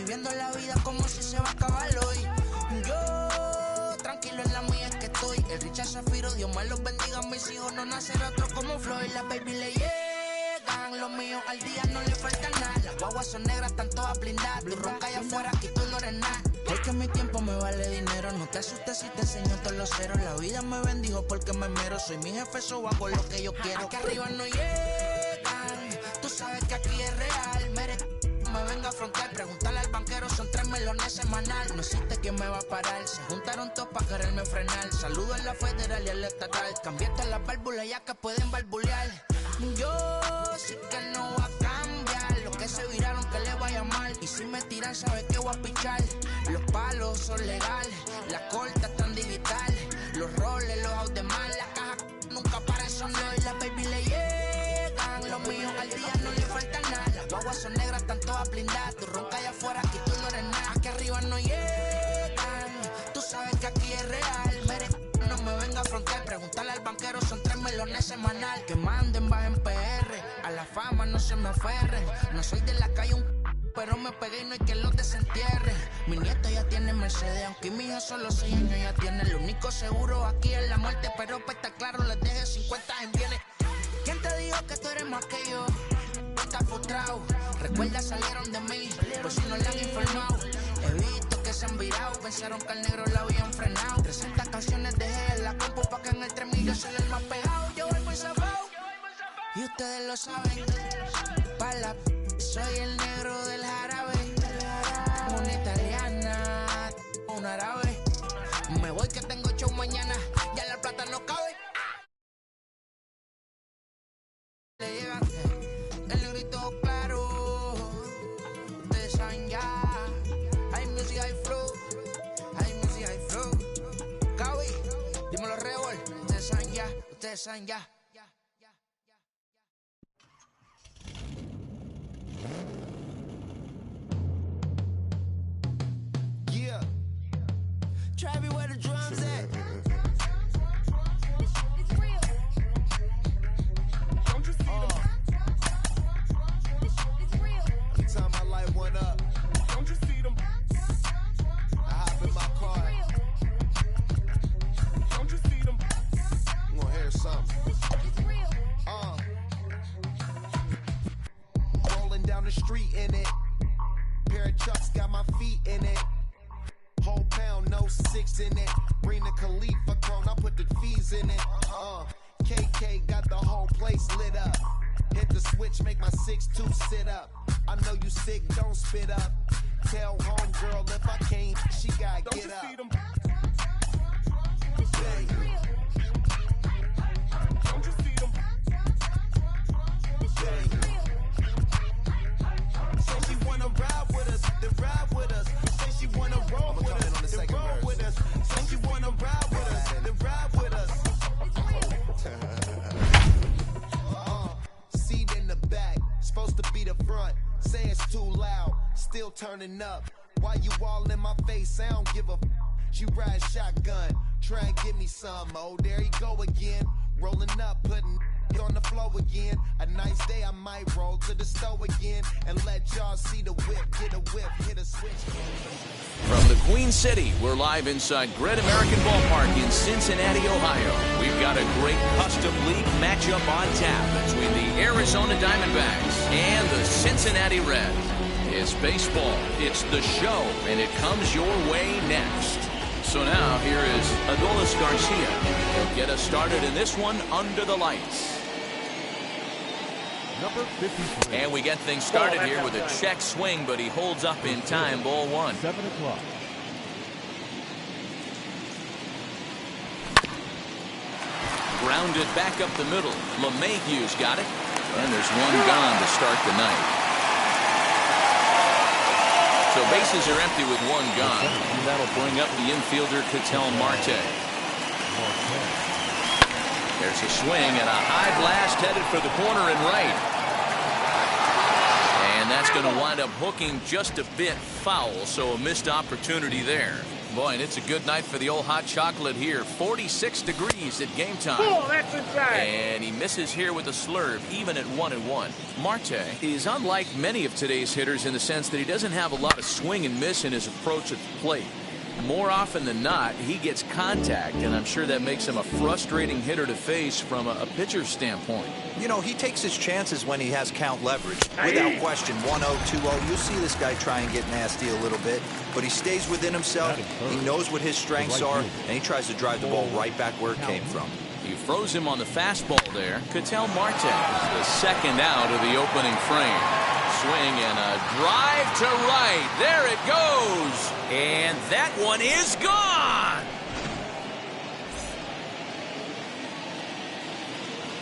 viviendo la vida como si se va a acabar hoy. Yo, tranquilo en la mía es que estoy. El Richard Zafiro, Dios me los bendiga. Mis hijos no nacerán otro como Floyd. Las baby le llegan, los míos al día no le falta nada. Las guaguas son negras, están todas blindadas. Tu ronca allá afuera, aquí tú no eres nada. Es que mi tiempo me vale dinero. No te asustes si te enseño todos los ceros. La vida me bendijo porque me mero. Soy mi jefe, so hago lo que yo quiero. Aquí arriba no llegan. Tú sabes que aquí es real. Me venga a frontear, preguntarle al banquero, son 3 melones semanal. No existe quien me va a parar, se juntaron todos para quererme frenar. Saludo a la federal y a la estatal, cambié todas las válvulas ya que pueden barbulear. Yo sí que no va a cambiar, los que se viraron que le vaya mal. Y si me tiran sabe que voy a pichar. Los palos son legales, las cortas están digitales. Los roles, los out de mal, la caja nunca para son los y la baby le llegan. Los míos al día no le falta nada. Las guaguas son negras, están todas blindadas. Tu ronca allá afuera, aquí tú no eres nada. Aquí arriba no llegan. Tú sabes que aquí es real. Mere, no me venga a frontear. Preguntarle al banquero, son 3 melones semanal. Que manden, bajen PR. A la fama no se me aferren. No soy de la calle pero me pegué y no hay que los desentierre. Mi nieto ya tiene Mercedes, aunque mi hijo solo 6 años ya tiene. Lo único seguro aquí es la muerte, pero para estar claro les deje 50 en bienes. ¿Quién te dijo que tú eres más que yo? Estás frustrado, recuerda salieron de mí, por si no le han informado. He visto que se han virado, pensaron que al negro la habían frenado. 300 canciones dejé en la compu pa' que en el 3000 yo soy el más pegado. Yo voy muy zafado, y ustedes lo saben. Pa' la soy el negro del jarabe. Una italiana, un árabe. Me voy que tengo show mañana, ya la plata no cabe. Le llegan el negrito claro. Ustedes saben ya. Hay music, hay flow. Hay music, hay flow. Cabi, dímelo Rebol. Ustedes saben ya, ustedes saben ya. Yeah. Travis, where the drums at? It's real. Don't you see them? It's real. Every time I light one up, don't you see them? I hop in my car. Don't you see them? You gonna hear something? It's real. Rolling down the street in it. Pair of chucks got my feet in it. Whole pound, no 6 in it. Bring the Khalifa cone, I put the fees in it. KK got the whole place lit up. Hit the switch, make my 6'2" sit up. I know you sick, don't spit up. Tell homegirl if I can't, she gotta get up. It's real. Don't you see them? It's real. Say she wanna ride with us, then ride with us. Say she wanna roll with us, then roll with us. Say she wanna ride with us, then ride with us. Seat in the back, supposed to be the front. Say it's too loud, still turning up. Why you all in my face? I don't give a f. She ride shotgun, try and give me some. Oh, there he go again. Rolling up, putting on the floor again. A nice day, I might roll to the store again and let y'all see the whip. Get a whip, hit a switch. From the Queen City, we're live inside Great American Ballpark in Cincinnati, Ohio. We've got a great custom league matchup on tap between the Arizona Diamondbacks and the Cincinnati Reds. It's baseball, it's the show, and it comes your way next. So now, here is Adolis Garcia. He'll get us started in this one under the lights. Number 53. And we get things started here with a check swing, but he holds up in time, ball 1. 7 o'clock. Grounded back up the middle. LeMahieu's got it. And there's one gone to start the night. So bases are empty with one gone. And that'll bring up the infielder, Ketel Marte. There's a swing and a high blast headed for the corner and right. And that's going to wind up hooking just a bit foul, so a missed opportunity there. Boy, and it's a good night for the old hot chocolate here. 46 degrees at game time. Oh, that's inside. And he misses here with a slurve, even at 1-1. Marte is unlike many of today's hitters in the sense that he doesn't have a lot of swing and miss in his approach at the plate. More often than not, he gets contact, and I'm sure that makes him a frustrating hitter to face from a pitcher's standpoint. You know, he takes his chances when he has count leverage. Without question, 1-0, 2-0, you'll see this guy try and get nasty a little bit, but he stays within himself. He knows what his strengths are, and he tries to drive the ball right back where it came from. He froze him on the fastball there. Ketel Marte, the second out of the opening frame. Swing and a drive to right. There it goes. And that one is gone.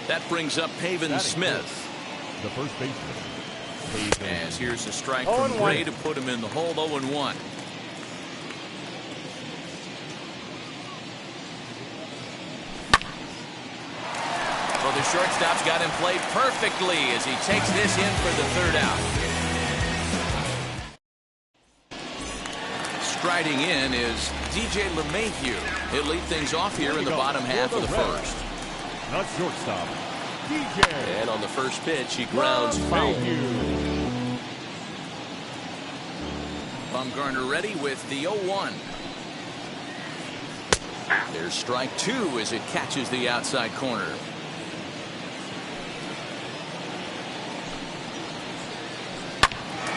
That brings up Pavin Smith. The first baseman. As here's a strike from Gray to put him in the hole. 0-1. Well, the shortstop's got him played perfectly as he takes this in for the third out. Striding in is DJ LeMahieu. He'll lead things off here in the bottom half of the first. Not shortstop. DJ. And on the first pitch, he grounds foul. Bumgarner ready with the 0-1. There's strike two as it catches the outside corner.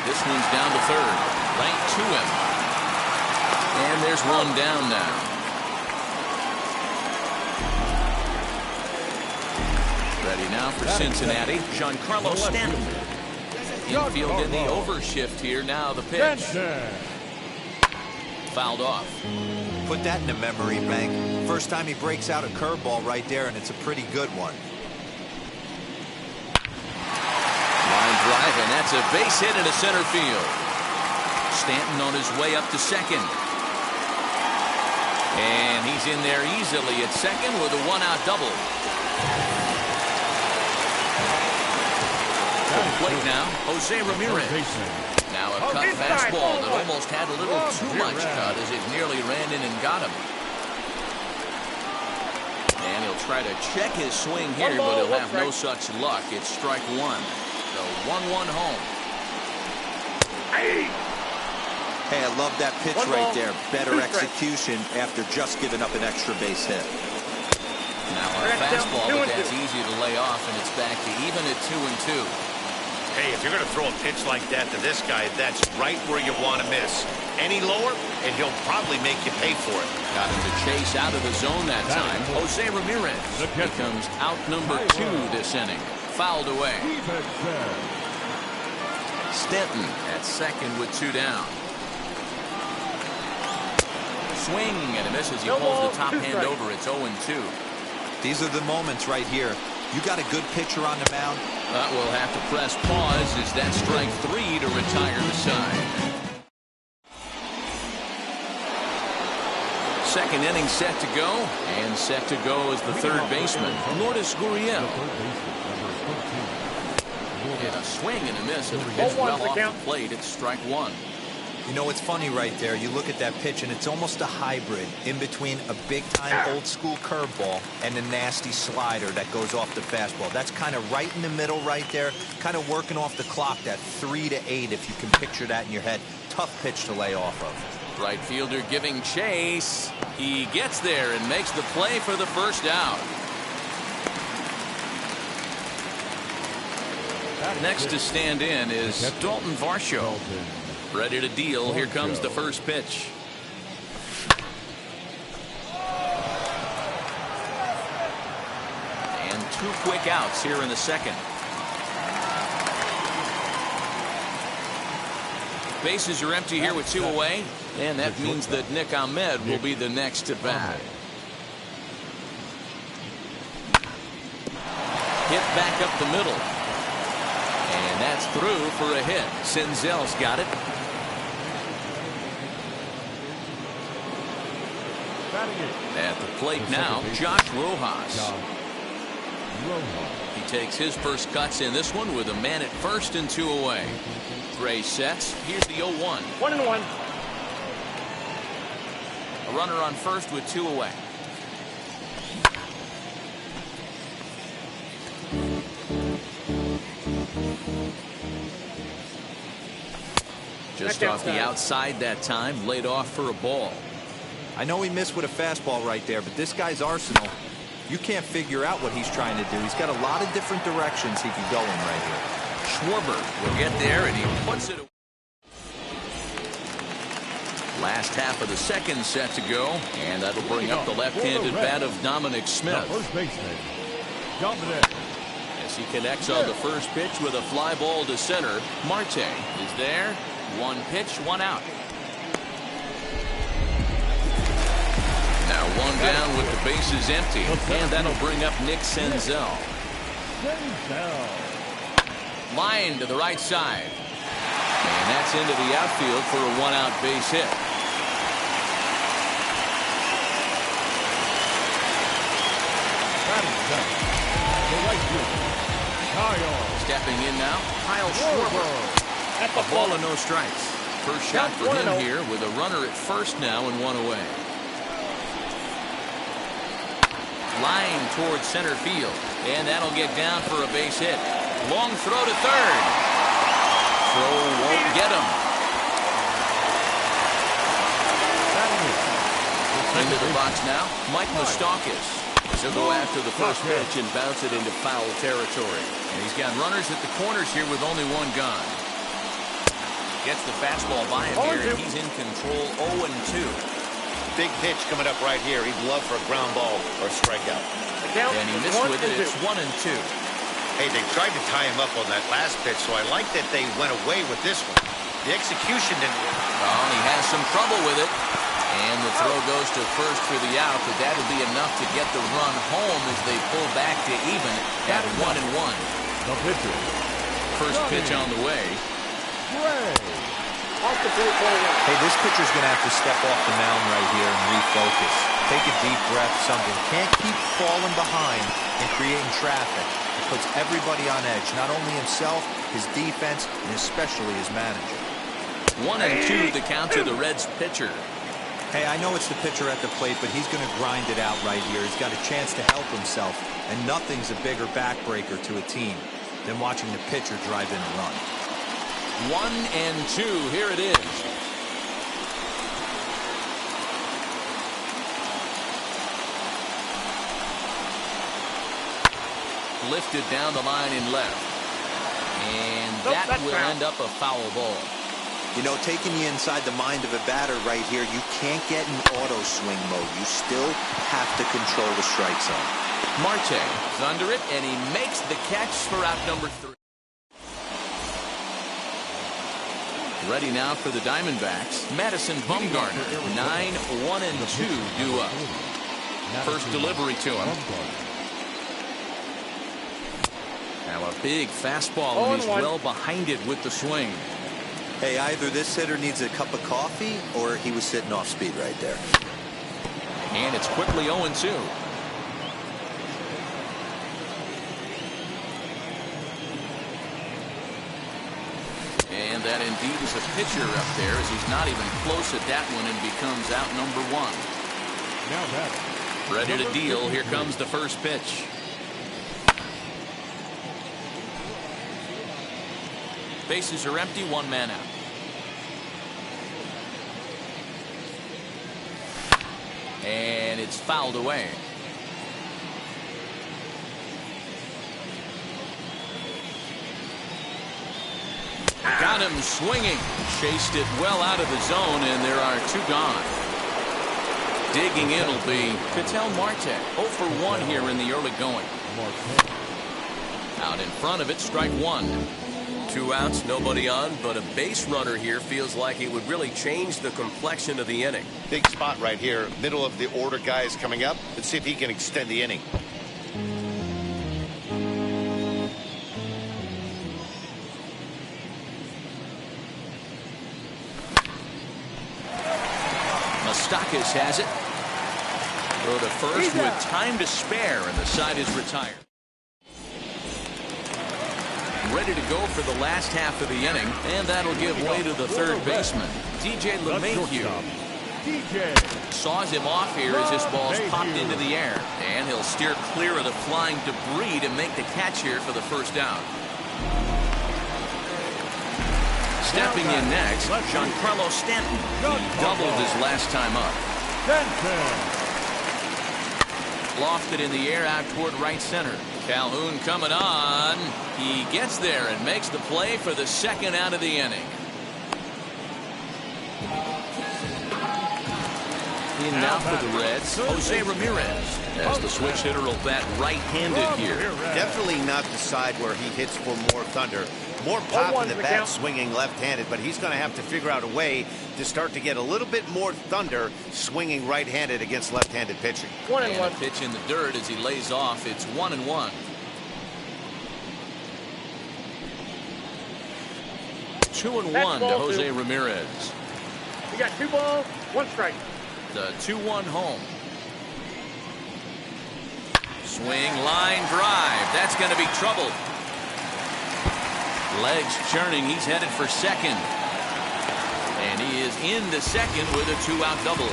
This one's down to third, right to him. And there's one down now. Ready now for Cincinnati, Giancarlo Stanton. Infield in the overshift here. Now the pitch. Fouled off. Put that in the memory bank. First time he breaks out a curveball right there, and it's a pretty good one. Line drive, and that's a base hit into center field. Stanton on his way up to second. And he's in there easily at second with a one-out double. To the plate now, Jose Ramirez. Now a cut fastball that almost had a little too much cut as it nearly ran in and got him. And he'll try to check his swing here, but he'll have no such luck. It's strike one. So 1-1 home. Hey, I love that pitch right there. Better execution after just giving up an extra base hit. Now a fastball, but that's easy to lay off, and it's back to even at 2-2. Hey, if you're going to throw a pitch like that to this guy, that's right where you want to miss. Any lower, and he'll probably make you pay for it. Got him to chase out of the zone that time. Jose Ramirez becomes out number 2 this inning. Fouled away. Stanton at second with 2 down. Swing and a miss as he pulls the top hand over. It's 0-2. These are the moments right here. You got a good pitcher on the mound. We'll have to press pause as that strike 3 to retire the side. Second inning set to go, and set to go is the third baseman, Lourdes Gurriel. And a swing and a miss as the pitch well off the plate. It's strike 1. You know, it's funny right there. You look at that pitch, and it's almost a hybrid in between a big-time old-school curveball and a nasty slider that goes off the fastball. That's kind of right in the middle right there, kind of working off the clock, that 3 to 8, if you can picture that in your head. Tough pitch to lay off of. Right fielder giving chase. He gets there and makes the play for the first out. Next to stand in is Dalton Varsho. Ready to deal. Here comes the first pitch. And 2 quick outs here in the second. Bases are empty here with 2 away, and that means that Nick Ahmed will be the next to bat. Hit back up the middle. And that's through for a hit. Senzel's got it. At the plate now, Josh Rojas. He takes his first cuts in this one with a man at first and 2 away. Gray sets. Here's the 0-1. 1-1. A runner on first with 2 away. Just off the outside that time, laid off for a ball. I know he missed with a fastball right there, but this guy's arsenal, you can't figure out what he's trying to do. He's got a lot of different directions he could go in right here. Schwarber will get there, and he puts it away. Last half of the second set to go, and that'll bring up the left-handed bat of Dominic Smith. The first baseman, Dominic. As he connects on the first pitch with a fly ball to center, Marte is there. 1 pitch, 1 out. Now 1 down with the bases empty, and that'll bring up Nick Senzel. Line to the right side. And that's into the outfield for a 1-out base hit. Stepping in now, Kyle Schwarber. A ball and no strikes. First shot for him here with a runner at first now and 1 away. Line towards center field, and that'll get down for a base hit. Long throw to third. Throw won't get him. Into the box now, Mike Moustakas. He'll go after the first pitch and bounce it into foul territory. And he's got runners at the corners here with only 1 gone. Gets the fastball by him here, and he's in control 0-2. Big pitch coming up right here. He'd love for a ground ball or a strikeout. And he missed with it. It's 1-2. Hey, they tried to tie him up on that last pitch, so I like that they went away with this one. The execution didn't work. Oh, he has some trouble with it. And the throw goes to first for the out, but that'll be enough to get the run home as they pull back to even at 1-1. The pitcher. First pitch on the way. Hey, this pitcher's going to have to step off the mound right here and refocus. Take a deep breath, something. Can't keep falling behind and creating traffic. It puts everybody on edge, not only himself, his defense, and especially his manager. 1-2 the count to the Reds pitcher. Hey, I know it's the pitcher at the plate, but he's going to grind it out right here. He's got a chance to help himself, and nothing's a bigger backbreaker to a team than watching the pitcher drive in a run. 1-2, here it is. Lifted down the line in left. And that will end up a foul ball. You know, taking you inside the mind of a batter right here, you can't get in auto swing mode. You still have to control the strike zone. Marte is under it, and he makes the catch for out number 3. Ready now for the Diamondbacks. Madison Bumgarner, 9-1-2 due up. First delivery to him. Now a big fastball, and he's well behind it with the swing. Hey, either this hitter needs a cup of coffee or he was sitting off speed right there. And it's quickly 0-2. And that indeed is a pitcher up there, as he's not even close at that one and becomes out number 1. Now that. Ready to deal. Here comes the first pitch. Bases are empty, 1 man out. And it's fouled away. Got him swinging. Chased it well out of the zone, and there are 2 gone. Digging in will be Ketel Marte. 0 for 1 here in the early going. Out in front of it, strike 1. 2 outs, nobody on, but a base runner here feels like it would really change the complexion of the inning. Big spot right here. Middle of the order guys coming up. Let's see if he can extend the inning. Moustakas has it. Throw to first with time to spare, and the side is retired. Ready to go for the last half of the inning, and that'll give way to the third baseman, DJ LeMahieu. DJ. Saws him off here as this ball's popped into the air. And he'll steer clear of the flying debris to make the catch here for the first down. Stepping in next, Giancarlo Stanton. He doubled his last time up. Lofted in the air out toward right center. Calhoun coming on. He gets there and makes the play for the second out of the inning. In now for the Reds, Jose Ramirez, as the switch hitter will bat right-handed here. Definitely not the side where he hits for more thunder. More pop in the bat swinging left-handed, but he's going to have to figure out a way to start to get a little bit more thunder swinging right-handed against left-handed pitching. And a pitch in the dirt as he lays off. It's 1-1. 2-1 to Jose Ramirez. We got 2 balls, 1 strike. The 2-1 home. Swing, line drive. That's going to be trouble. Legs churning. He's headed for second. And he is into second with a 2-out double.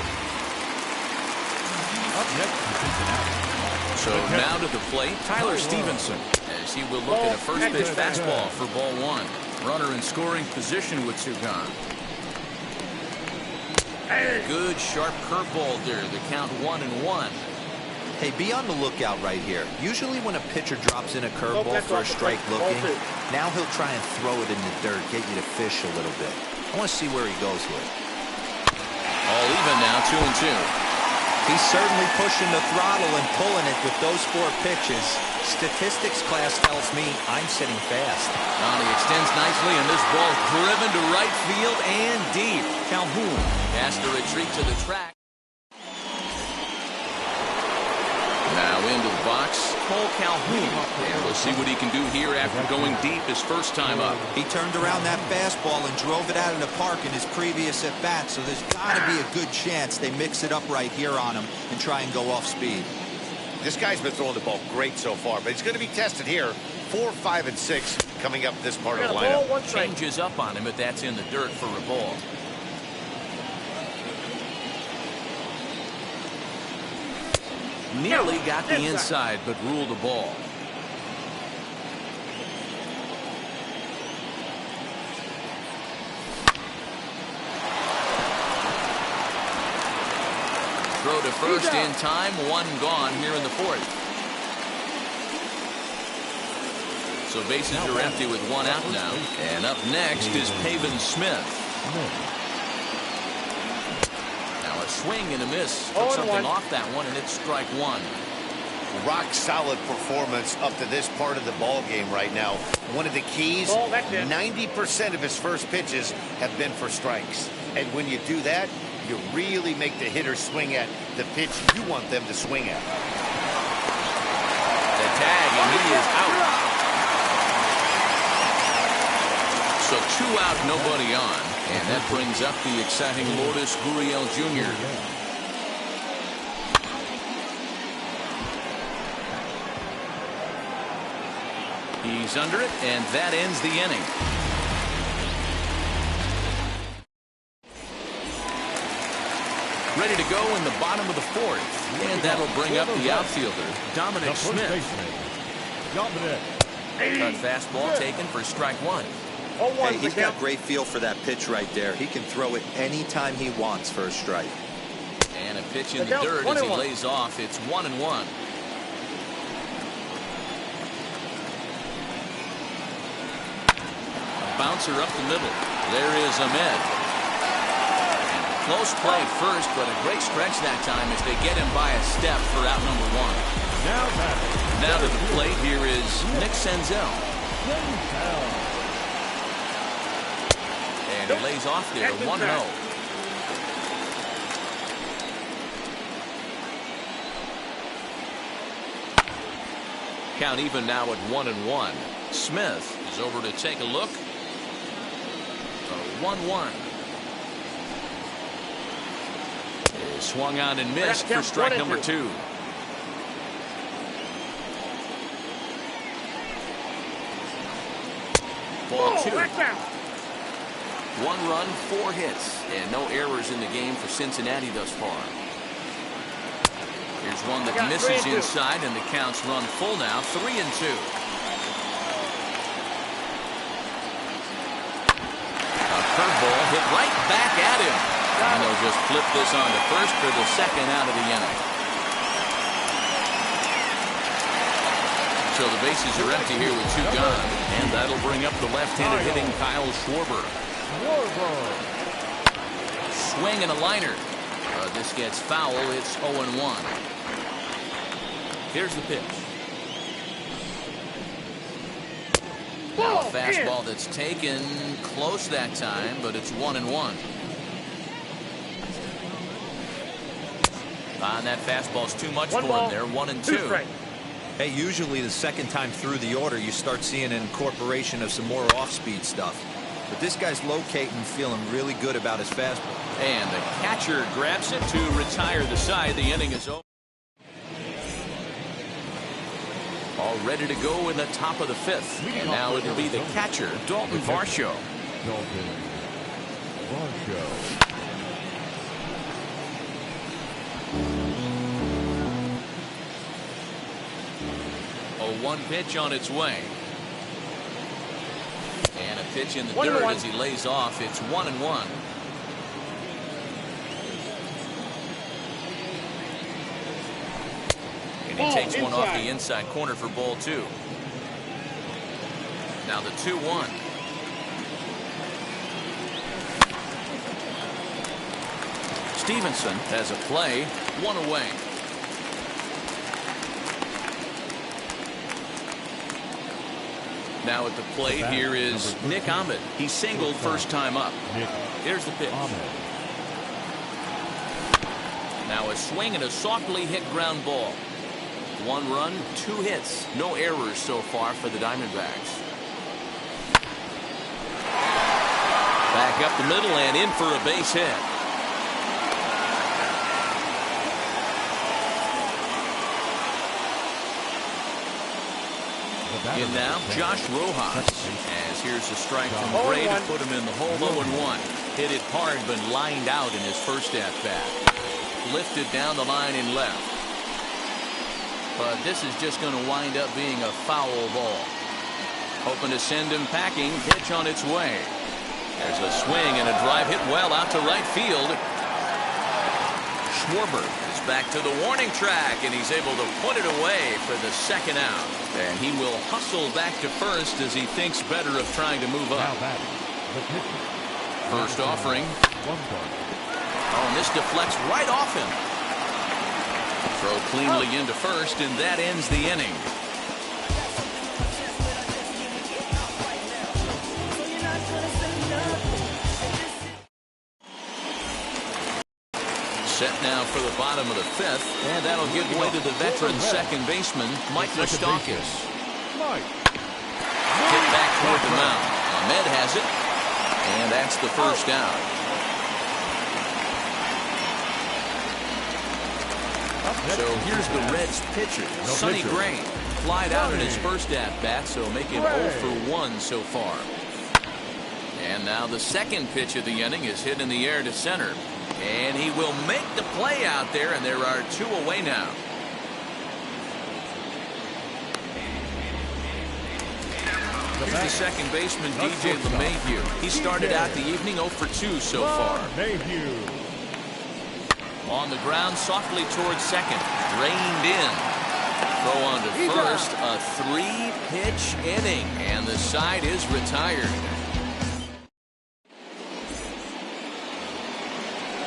Up next to Cincinnati. So now to the plate, Tyler Stevenson, as he will look at a first pitch fastball for ball 1. Runner in scoring position with 2 gone. Good sharp curveball there. The count 1-1. Hey, be on the lookout right here. Usually when a pitcher drops in a curveball for a strike looking, now he'll try and throw it in the dirt, get you to fish a little bit. I want to see where he goes here. All even now, 2-2. He's certainly pushing the throttle and pulling it with those 4 pitches. Statistics class tells me I'm sitting fast. He extends nicely, and this ball driven to right field and deep. Calhoun has to retreat to the track. Now into the box, Cole Calhoun. And we'll see what he can do here after going deep his first time up. He turned around that fastball and drove it out of the park in his previous at-bat, so there's got to be a good chance they mix it up right here on him and try and go off speed. This guy's been throwing the ball great so far, but he's going to be tested here. 4, 5, and 6 coming up this part of the lineup. Changes up on him, but that's in the dirt for a ball. Nearly got the inside, but ruled the ball. Throw to first in time, 1 gone here in the 4th. So bases are empty with 1 out now. And up next is Pavin Smith. Swing and a miss. Took something off that one, and it's strike 1. Rock solid performance up to this part of the ball game right now. One of the keys, 90% of his first pitches have been for strikes. And when you do that, you really make the hitter swing at the pitch you want them to swing at. The tag, and he is out. So 2 out, nobody on. And that brings up the exciting Lourdes Gurriel Jr. He's under it, and that ends the inning. Ready to go in the bottom of the 4th. And that'll bring up the outfielder, Dominic Smith. Cut fastball taken for strike 1. Hey, he's got great feel for that pitch right there. He can throw it anytime he wants for a strike. And a pitch in the dirt as he lays off. It's 1-1. A bouncer up the middle. There is Ahmed. And a close play at first, but a great stretch that time as they get him by a step for out number 1. Now to the plate, here is Nick Senzel. And he lays off there, 1-0. Count even now at 1-1. Smith is over to take a look. 1-1. Swung on and missed for strike number 2. Ball 2. 1 run, 4 hits, and no errors errors in the game for Cincinnati thus far. Here's one that misses inside, and the count's run full now, 3-2. A curveball hit right back at him. And they'll just flip this on to first for the second out of the inning. So the bases are empty here with 2 gone. And that'll bring up the left-handed hitting Kyle Schwarber. Swing and a liner. This gets foul. It's 0-1. Here's the pitch. Now a fastball that's taken close that time, but it's 1-1. And that fastball's too much for him there. 1-2. Hey, usually the second time through the order, you start seeing an incorporation of some more off-speed stuff. But this guy's locating, feeling really good about his fastball. And the catcher grabs it to retire the side. The inning is over. All ready to go in the top of the 5th. And now it'll be the catcher, Dalton Varsho. Dalton Varsho. A 1 pitch on its way. And a pitch in the dirt as he lays off. It's 1-1. And he takes one off the inside corner for ball 2. Now the 2-1. Stevenson has a play, 1 away. Now at the plate here is Nick Ahmed. He singled first time up. Here's the pitch. Now a swing and a softly hit ground ball. 1 run, 2 hits. No errors so far for the Diamondbacks. Back up the middle and in for a base hit. In now, Josh Rojas. As here's a strike from Gray to put him in the hole. 0-1. Hit it hard, but lined out in his first at-bat. Lifted down the line in left. But this is just going to wind up being a foul ball. Hoping to send him packing. Pitch on its way. There's a swing and a drive hit well out to right field. Schwarber is back to the warning track, and he's able to put it away for the second out. And he will hustle back to first as he thinks better of trying to move up. First offering. Oh, and this deflects right off him. Throw cleanly into first, and that ends the inning. Set now for the bottom of the 5th, and that'll give way to the veteran second baseman, Mike Moustakas. Hit back toward the mound. Ahmed has it, and that's the first out. So here's the Reds pitcher, Sonny Gray. Flied out in his first at-bat, so make him 0 for 1 so far. And now the second pitch of the inning is hit in the air to center. And he will make the play out there, and there are 2 away now. Here's the second baseman, DJ LeMahieu. He started out the evening 0 for 2 so far. On the ground, softly towards second. Reined in. Throw on to first. A 3-pitch inning, and the side is retired.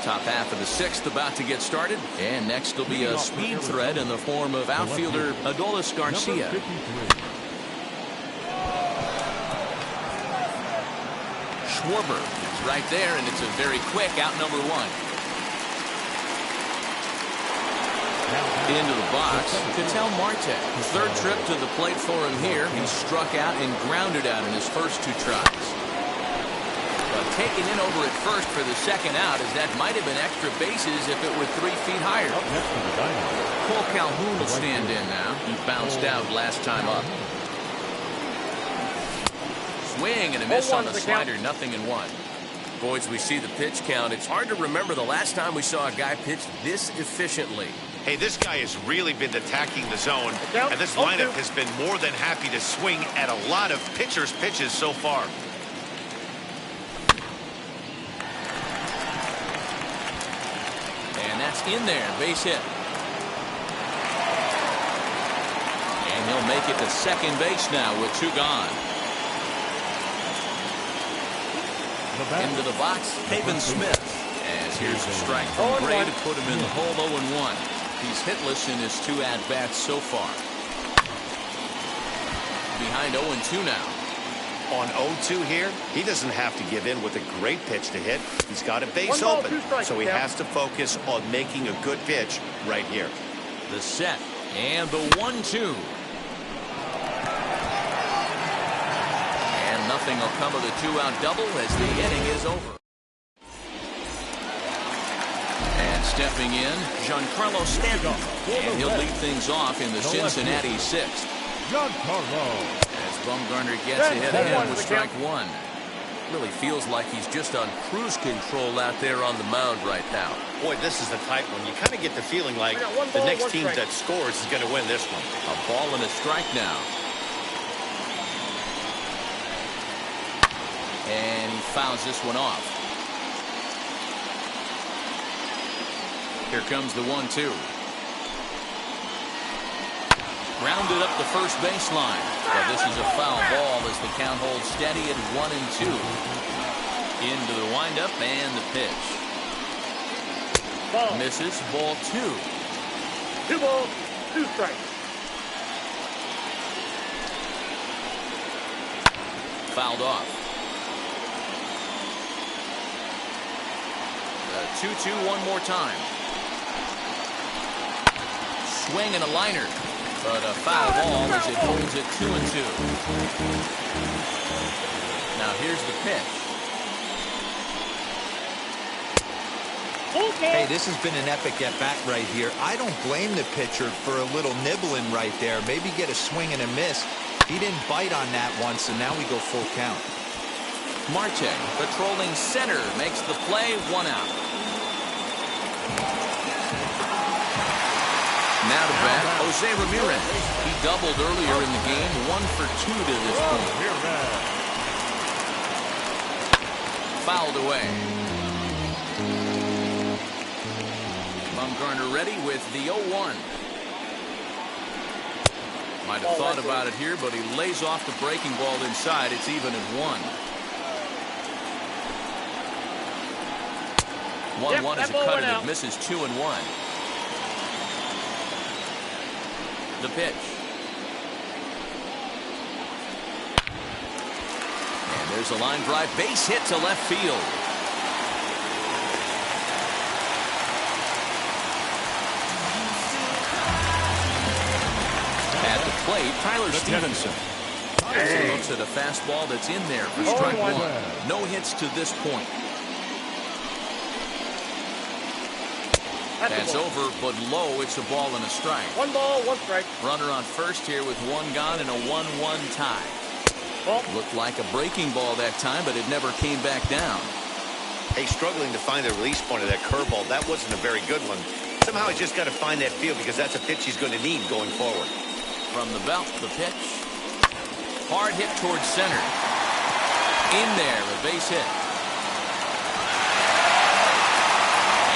Top half of the 6th about to get started. And next will be a speed threat in the form of outfielder Adolis Garcia. Schwarber is right there, and it's a very quick out number 1. Into the box, Ketel Marte. 3rd trip to the plate for him here. He struck out and grounded out in his first 2 tries. But taken in over at first for the second out, as that might have been extra bases if it were 3 feet higher. Cole Calhoun will stand in now. He bounced out last time up. Swing and a miss on the slider, 0-1. Boy, as we see the pitch count, it's hard to remember the last time we saw a guy pitch this efficiently. Hey, this guy has really been attacking the zone, and this lineup has been more than happy to swing at a lot of pitchers' pitches so far. And that's in there, base hit. And he'll make it to second base now with 2 gone. Into the box, Haven Smith. As here's a strike from Gray to put him in the hole 0-1. He's hitless in his 2 at-bats so far. Behind 0-2 now. On 0-2 here, he doesn't have to give in with a great pitch to hit. He's got a base open, so he has to focus on making a good pitch right here. The set and the 1-2. And nothing will come of the 2-out double as the inning is over. And stepping in, Giancarlo Stanton. And he'll lead things off in the Cincinnati 6th. Giancarlo. As Bumgarner gets ahead of him with strike 1. Really feels like he's just on cruise control out there on the mound right now. Boy, this is the type one. You kind of get the feeling like the next team that scores is going to win this one. A ball and a strike now. And he fouls this one off. Here comes the 1-2. Grounded up the first baseline. But this is a foul ball as the count holds steady at 1-2. Into the windup and the pitch. Ball. Misses, ball 2. 2 balls, 2 strikes. Fouled off. The 2-2 one more time. Swing and a liner. But a foul ball as it holds it 2-2. Now here's the pitch. Hey, this has been an epic at-bat right here. I don't blame the pitcher for a little nibbling right there. Maybe get a swing and a miss. He didn't bite on that one, so now we go full count. Marte patrolling center makes the play, 1 out. Now to bat, Jose Ramirez. He doubled earlier in the game, 1 for 2 to this point. Fouled away. Bumgarner ready with the 0-1. Might have thought about it here, but he lays off the breaking ball inside. It's even at 1. 1-1 is a cutter that misses 2-1. The pitch. And there's a line drive base hit to left field. At the plate, Tyler Stevenson. He looks at a fastball that's in there for strike 1. No hits to this point. That's over, but low. It's a ball and a strike. 1 ball, 1 strike. Runner on first here with 1 gone and a 1-1 tie. Ball. Looked like a breaking ball that time, but it never came back down. Hey, struggling to find the release point of that curveball. That wasn't a very good one. Somehow he's just got to find that feel because that's a pitch he's going to need going forward. From the belt, the pitch. Hard hit towards center. In there, a base hit.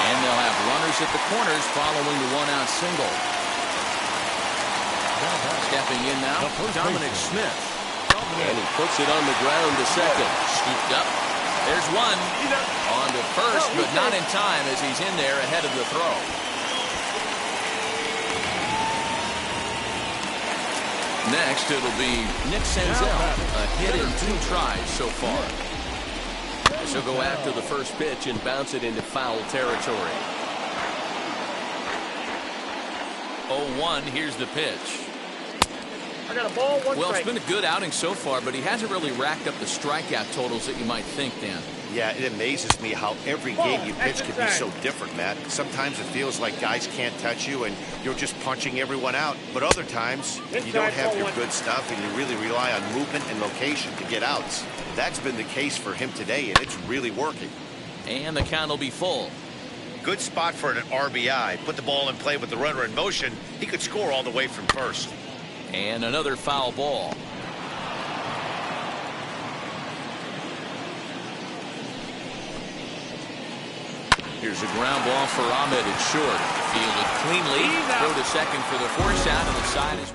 And they'll have runners at the corners following the 1-out single. Stepping in now, Dominic Smith. And he puts it on the ground to second. Scooped up. There's 1. On to first, but not in time as he's in there ahead of the throw. Next, it'll be Nick Senzel. A hit in 2 tries so far. So go after the first pitch and bounce it into foul territory. 0-1, here's the pitch. I got a ball, 1 Well, strike. it's been a good outing so far, but he hasn't really racked up the strikeout totals that you might think, Dan. Yeah, it amazes me how every game you pitch can be so different, Matt. Sometimes it feels like guys can't touch you and you're just punching everyone out. But other times, you don't have your good stuff and you really rely on movement and location to get outs. That's been the case for him today, and it's really working. And the count will be full. Good spot for an RBI. Put the ball in play with the runner in motion. He could score all the way from first. And another foul ball. Here's a ground ball for Ahmed at short. Fielded cleanly. Throw to second for the force out, and the side is...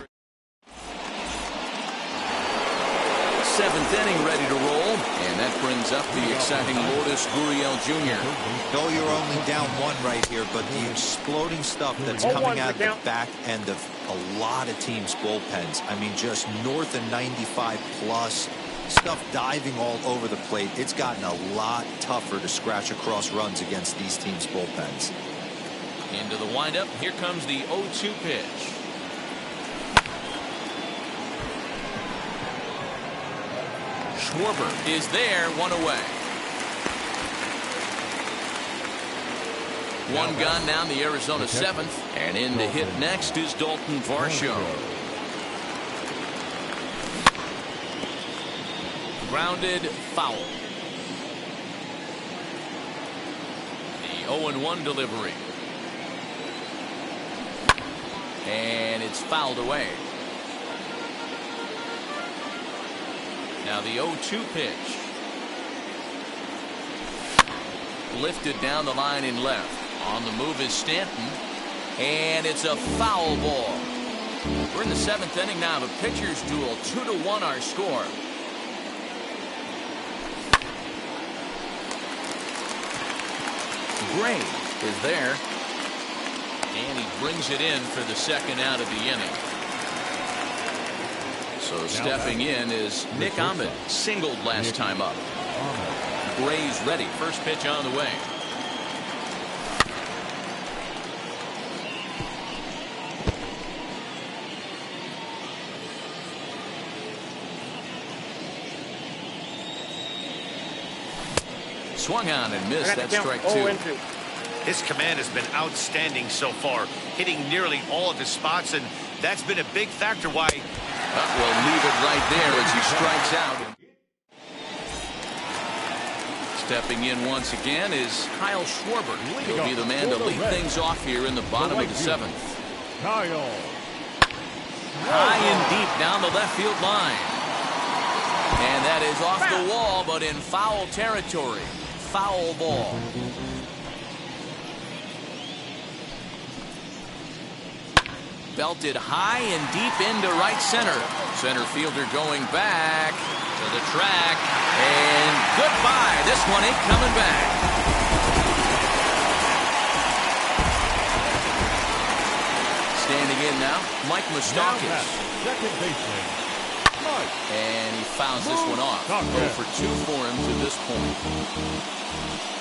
Seventh inning ready to roll, and that brings up the exciting Lourdes Gurriel Jr. No, you're only down one right here, but the exploding stuff that's coming out of the back end of a lot of teams' bullpens. I mean, just north of 95 plus. Stuff diving all over the plate. It's gotten a lot tougher to scratch across runs against these teams' bullpens. Into the windup. Here comes the 0-2 pitch. Schwarber is there, one away. One gone now in the Arizona seventh, and in to hit next is Dalton Varsho. Grounded foul. The 0-1 delivery. And it's fouled away. Now the 0-2 pitch. Lifted down the line in left. On the move is Stanton. And it's a foul ball. We're in the seventh inning now of a pitcher's duel. 2-1 our score. Gray is there, and he brings it in for the second out of the inning. So stepping in is Nick Ahmed, singled last time up. Gray's ready. First pitch on the way. Swung on and missed. That's strike two. His command has been outstanding so far, hitting nearly all of his spots, and that's been a big factor why. We'll leave it right there as he strikes out. Stepping in once again is Kyle Schwarber. He'll be the man to lead things off here in the bottom of the seventh. Kyle. High and deep down the left field line. And that is off the wall, but in foul territory. Foul ball. Belted high and deep into right center. Center fielder going back to the track. And goodbye. This one ain't coming back. Standing in now, Mike Moustakas. Second baseman. And he fouls this one off. 0 for 2 for him to this point.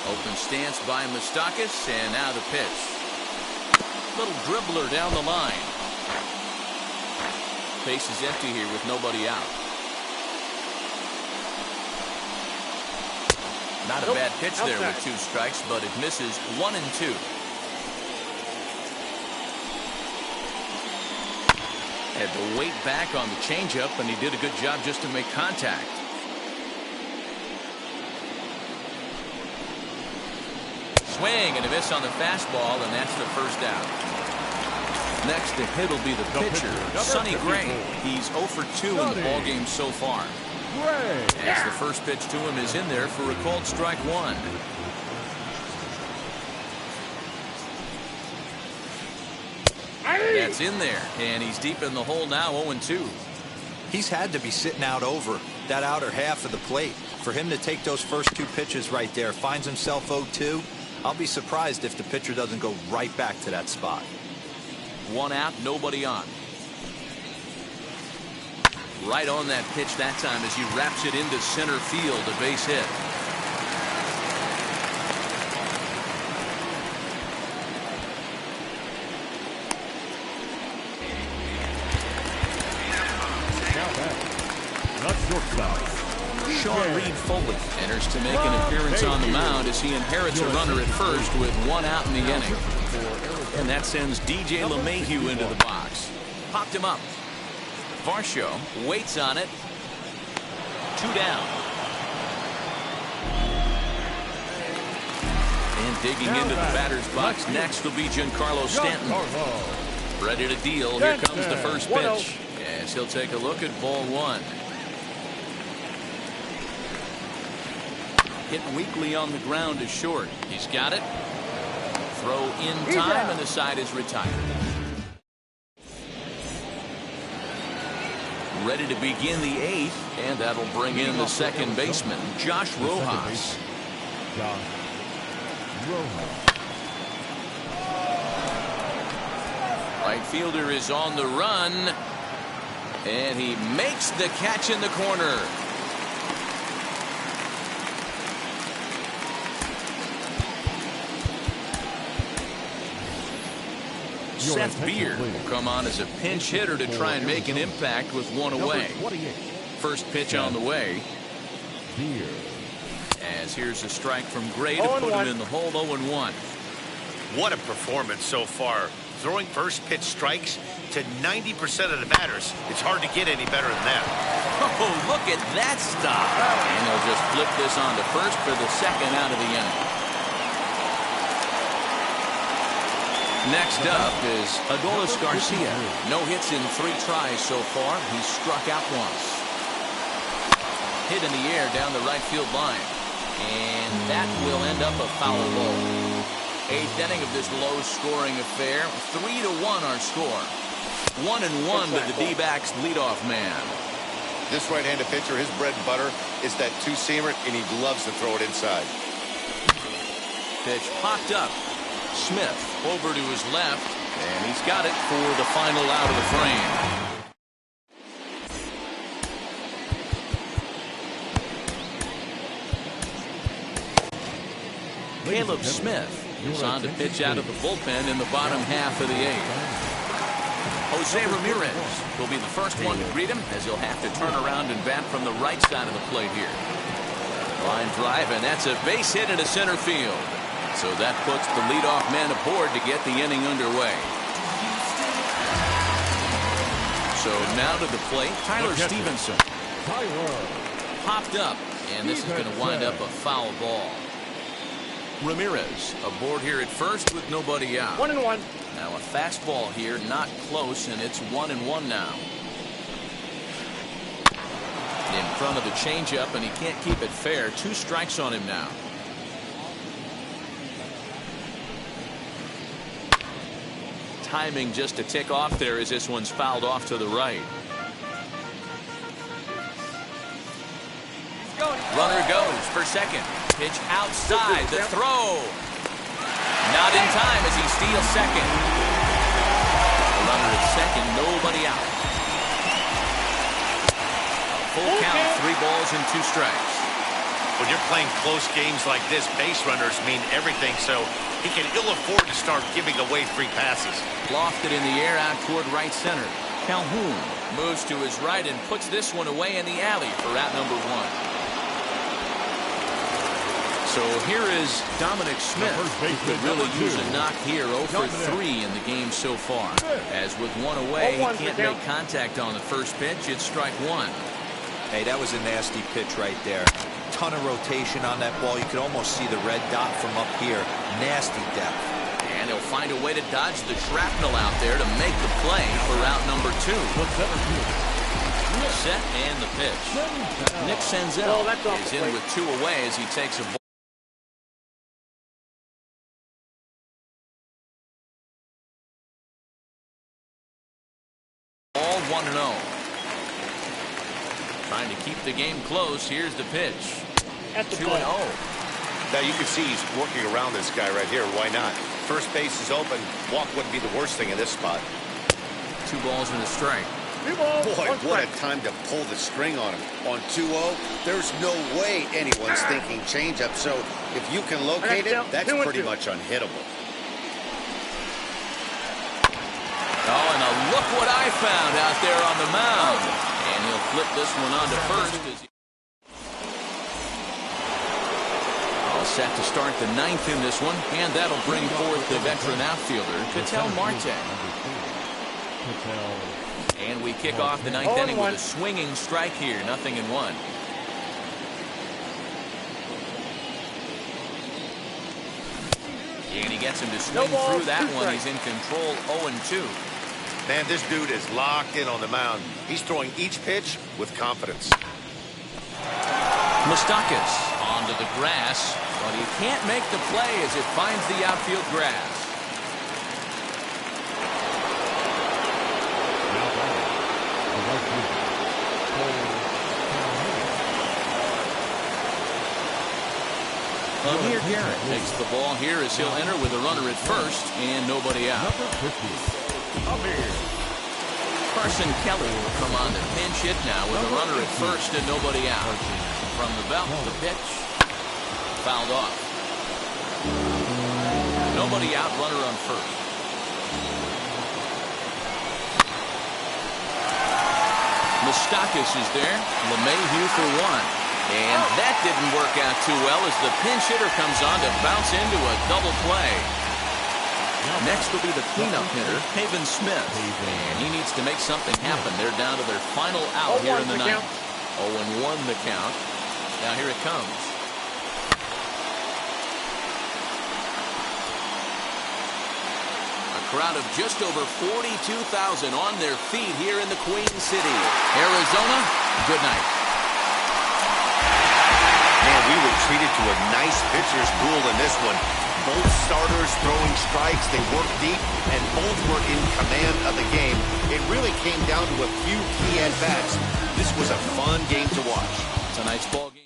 Open stance by Moustakas, and now the pitch. Little dribbler down the line. Base is empty here with nobody out. Not a bad pitch there with 2 strikes, but it misses 1 and 2. Had to wait back on the changeup, and he did a good job just to make contact. Swing and a miss on the fastball, and that's the first out. Next to hit will be the pitcher, Sonny Gray. He's 0 for 2 in the ballgame so far. As the first pitch to him is in there for a called strike 1. That's in there, and he's deep in the hole now, 0-2. He's had to be sitting out over that outer half of the plate. For him to take those first 2 pitches right there, finds himself 0-2. I'll be surprised if the pitcher doesn't go right back to that spot. 1 out, nobody on. Right on that pitch that time as he wraps it into center field, a base hit. Sean Reed Foley enters to make an appearance on the mound as he inherits a runner at first with 1 out in the inning. And that sends DJ LeMahieu into the box. Popped him up. Varsho waits on it. 2 down. And digging into the batter's box next will be Giancarlo Stanton. Ready to deal. Here comes the first pitch. As he'll take a look at ball 1. Hit weakly on the ground is short. He's got it. Throw in time, and the side is retired. Ready to begin the 8th, and that'll bring in the second baseman, Josh Rojas. Right fielder is on the run, and he makes the catch in the corner. Seth Beer will come on as a pinch hitter to try and make an impact with 1 away. First pitch on the way. As here's a strike from Gray to put him in the hole. 0-1. What a performance so far. Throwing first pitch strikes to 90% of the batters. It's hard to get any better than that. Oh, look at that stop. And they'll just flip this on to first for the second out of the inning. Next up is Adolis Garcia. No hits in 3 tries so far. He's struck out once. Hit in the air down the right field line. And that will end up a foul ball. 8th inning of this low-scoring affair. 3-1 our score. 1-1 to the D-backs leadoff man. This right-handed pitcher, his bread and butter is that two-seamer, and he loves to throw it inside. Pitch popped up. Smith over to his left, and he's got it for the final out of the frame. Caleb Smith is on to pitch out of the bullpen in the bottom half of the 8th. Jose Ramirez will be the first one to greet him, as he'll have to turn around and bat from the right side of the plate here. Line drive, and that's a base hit into center field. So that puts the leadoff man aboard to get the inning underway. So now to the plate, Tyler Stevenson. Popped up, and this is going to wind up a foul ball. Ramirez aboard here at first with nobody out. 1-1. Now a fastball here, not close, and it's 1-1 now. In front of the changeup, and he can't keep it fair. 2 strikes on him now. Timing just a tick off there as this one's fouled off to the right. Runner goes for second. Pitch outside. The throw. Not in time as he steals second. Runner at second. Nobody out. Full count. 3 balls and 2 strikes. When you're playing close games like this, base runners mean everything, so he can ill afford to start giving away free passes. Lofted in the air out toward right center. Calhoun moves to his right and puts this one away in the alley for out number 1. So here is Dominic Smith, who could really use a knock here. 0 for 3 in the game so far. As with 1 away, he can't make contact on the first pitch. It's strike 1. Hey, that was a nasty pitch right there. Ton of rotation on that ball. You could almost see the red dot from up here. Nasty depth. And he'll find a way to dodge the shrapnel out there to make the play for out number 2. Set and the pitch. Nick Senzel is in with 2 away as he takes a ball. All 1-0. Trying to keep the game close. Here's the pitch. 2-0. Now you can see he's working around this guy right here. Why not? First base is open. Walk wouldn't be the worst thing in this spot. 2 balls and a strike. Boy, what a time to pull the string on him. On 2-0, there's no way anyone's thinking changeup. So if you can locate it, that's pretty much unhittable. Oh, and look what I found out there on the mound. And he'll flip this one on to first. Set to start the 9th in this one, and that'll bring forth the veteran outfielder, Ketel Marte. And we kick off the 9th inning with a swinging strike here, 0-1. And he gets him to swing through that one. He's in control, 0-2. Man, this dude is locked in on the mound. He's throwing each pitch with confidence. Moustakas onto the grass, but he can't make the play as it finds the outfield grass. Amir Garrett takes the ball here as he'll enter with a runner at first and nobody out. Carson Kelly will come on to pinch hit now with a runner at first and nobody out. From the belt, the pitch. Fouled off. Nobody out, runner on first. Moustakas is there. LeMahieu for one. And that didn't work out too well as the pinch hitter comes on to bounce into a double play. Next will be the cleanup hitter, Haven Smith. And he needs to make something happen. They're down to their final out here in the 9th. 0-1 the count. Now here it comes. A crowd of just over 42,000 on their feet here in the Queen City. Arizona, good night. Man, we were treated to a nice pitcher's duel in this one. Both starters throwing strikes, they worked deep, and both were in command of the game. It really came down to a few key at-bats. This was a fun game to watch. It's a nice ball game.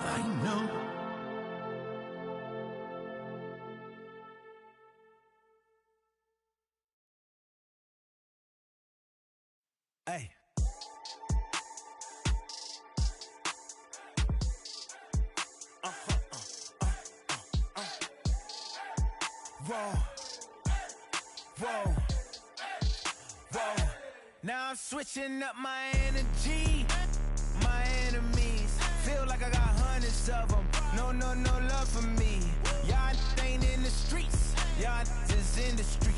I know. Hey. Whoa. Whoa. Whoa. Now I'm switching up my energy. My enemies feel like I got hundreds of them. No love for me. Y'all ain't in the streets. Y'all just in the street.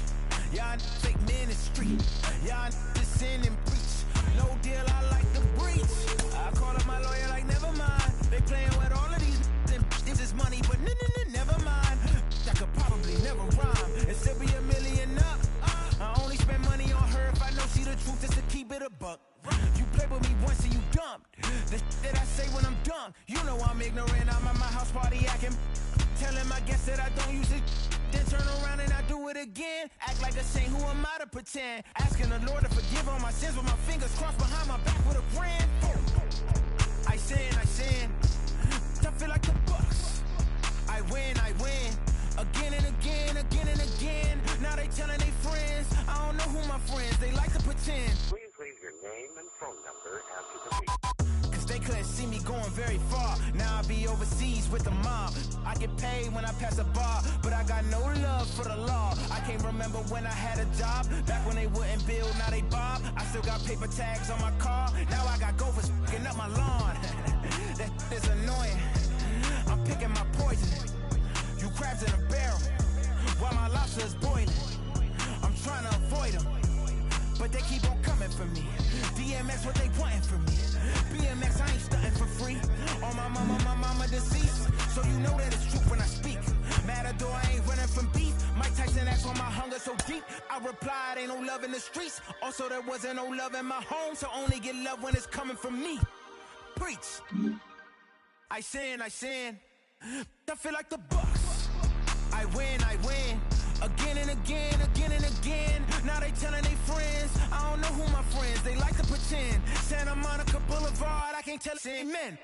Y'all fake ministry. Y'all just sin and preach. No deal, I like the breach. I call up my lawyer like, never mind. They playing with all of these. This is money, but never mind. I could probably never rhyme and still be a million up. I only spend money on her if I know she the truth, just to keep it a buck. You play with me once and you dumped. The that I say when I'm done, you know I'm ignorant. I'm at my house party acting, telling my guests that I don't use it. Then turn around and I do it again. Act like a saint, who am I to pretend? Asking the Lord to forgive all my sins with my fingers crossed behind my back with a brand. I sin. I feel like the Bucks. I win. Again and again. Now they telling their friends. I don't know who my friends, they like to pretend. Please leave your name and phone number after the beep. Cause they couldn't see me going very far. Now I be overseas with the mob. I get paid when I pass a bar, but I got no love for the law. I can't remember when I had a job. Back when they wouldn't build, now they bob. I still got paper tags on my car. Now I got gophers f***ing up my lawn. That is annoying. I'm picking my poison. You crabs in a barrel, while my lobster is boiling. I'm trying to avoid them, but they keep on coming for me. DMX, what they wanting from me. BMX, I ain't stunting for free. On my mama deceased, so you know that it's true when I speak. Matador, I ain't running from beef. Mike Tyson asked why my hunger so deep. I replied, ain't no love in the streets. Also, there wasn't no love in my home, so only get love when it's coming from me. Preach. I sin. I feel like the Bucks. I win. Again and again. Now they telling their friends. I don't know who my friends, they like to pretend. Santa Monica Boulevard, I can't tell. Amen.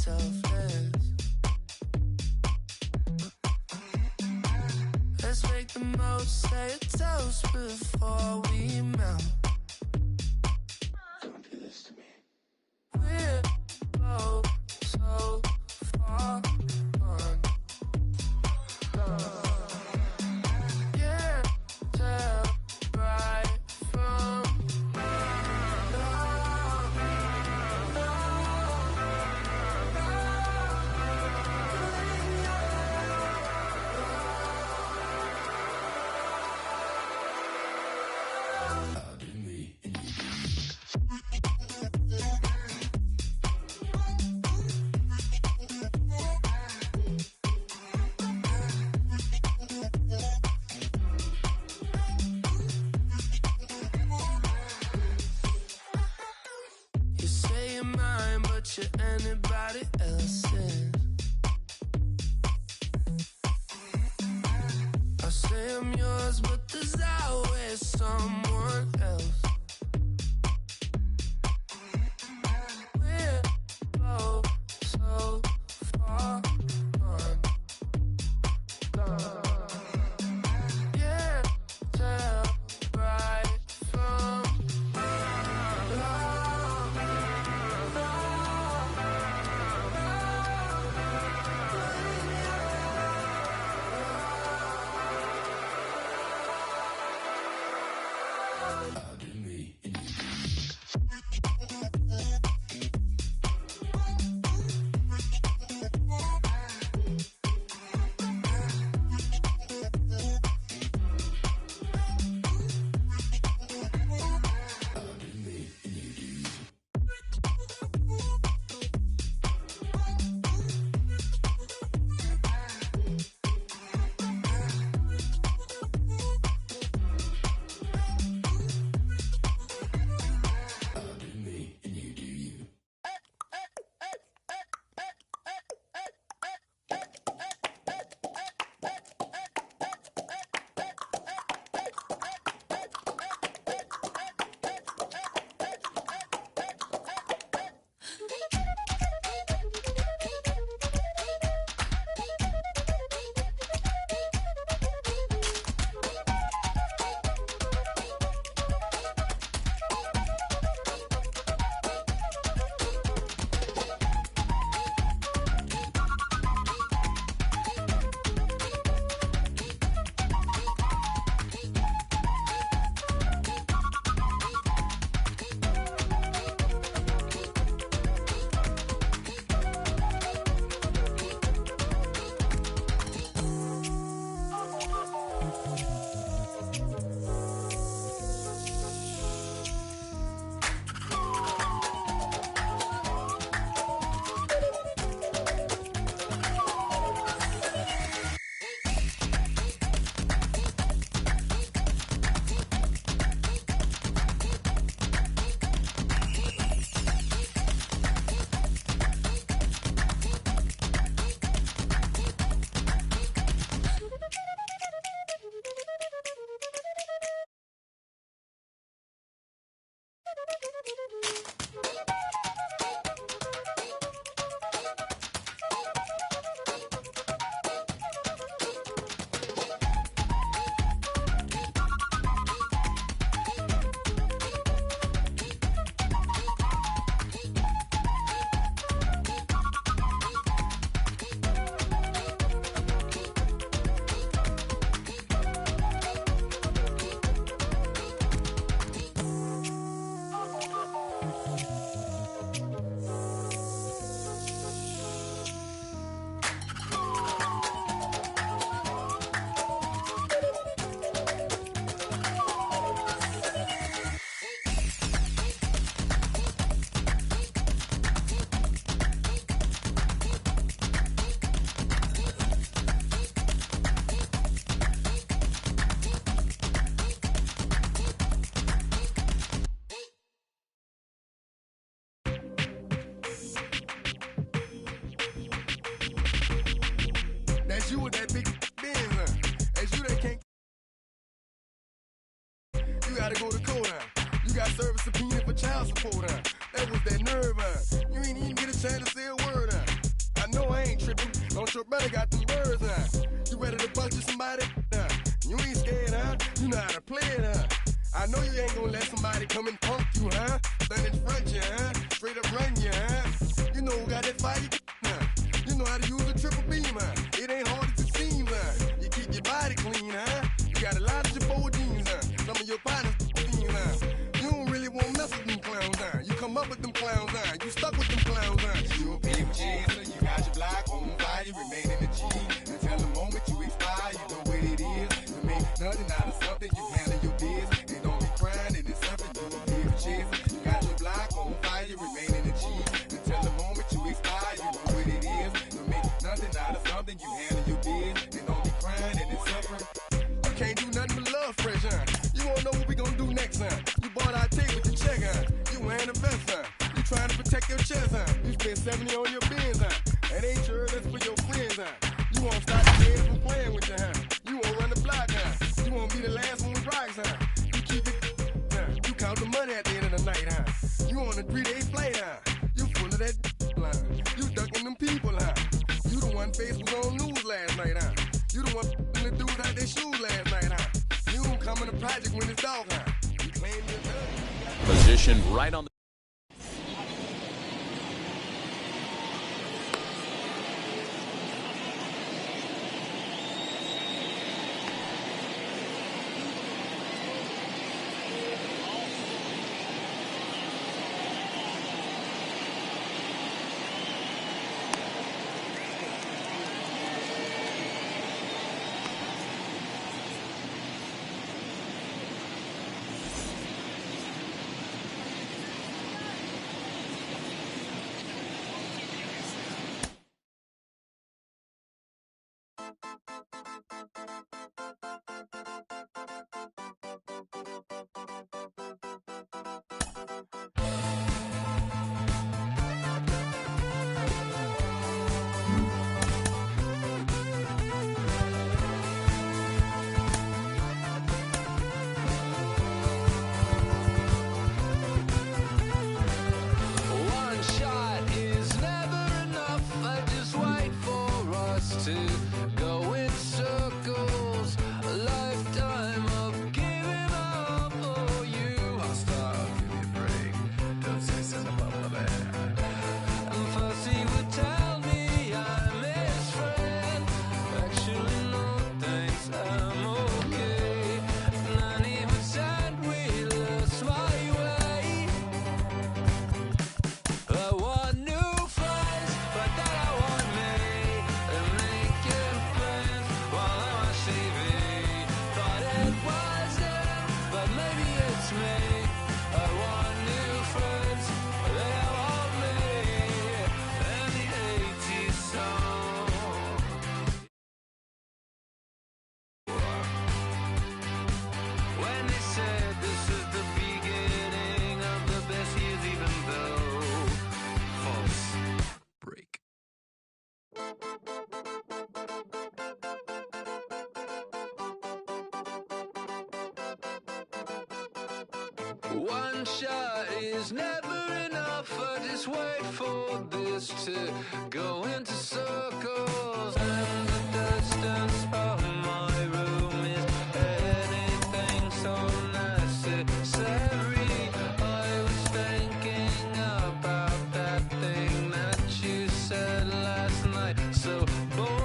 selfless. Let's make the most, say a toast before we melt. Don't do this to me. We're both so far gone. Can't tell right from you say you're mine, but you're anybody else's. I say I'm yours, but there's always someone else. We're both so far gone. Can't tell right from That's you with that big Benz, huh? That's you that can't. You gotta go to court, huh? You got service subpoena for child support, huh? That was that nerve, huh? You ain't even get a chance to say a word, huh? Don't your brother got them birds, huh? You ready to bust you somebody? You ain't scared, huh? You know how to play it, huh? I know you ain't gonna let somebody come and punk you, huh? Stand in front you, huh? Straight up run you, huh? You know who got that fire, huh? You know how to use a triple beam, huh? It ain't hard as it seems, huh? You keep your body clean, huh? You got a lot of your bold jeans, huh? Some of your partners, huh? You don't really want to mess with them clowns, huh? You come up with them clowns, huh? You stuck with them clowns, huh? You a big chaser, you got your block on fire, you remain in the G. Until the moment you expire, you know what it is. To make nothing out of something, you handle your biz. And don't be crying, it is something you a big chaser. You got your block on fire, you remain in the G. Until the moment you expire, you know what it is. To make nothing out of something, you handle your biz. And don't be crying, and it's suffering. You can't do nothing but love fresh, huh? You wanna know what we gonna do next, huh? You bought our tape with your check, huh? You wearing a vest, huh? You trying to protect your chest, huh? You spent 70 on your bins, huh? That ain't sure that's for your friends, huh? You won't stop the kids from playing with you, huh? You won't run the block, huh? You won't be the last one with rocks, huh? You keep it, huh? You count the money at the end of the night, huh? You on a 3-day flight, huh? You full of that line. You ducking them people, huh? You the one face was on news last night, huh? You the one the dudes out their shoes last night, huh? You don't come in the project when it's dark, huh? You claim you're done. Positioned right on the One shot is never enough. I just wait for this to go into circles. And the distance of my room is anything so necessary. I was thinking about that thing that you said last night. So boring.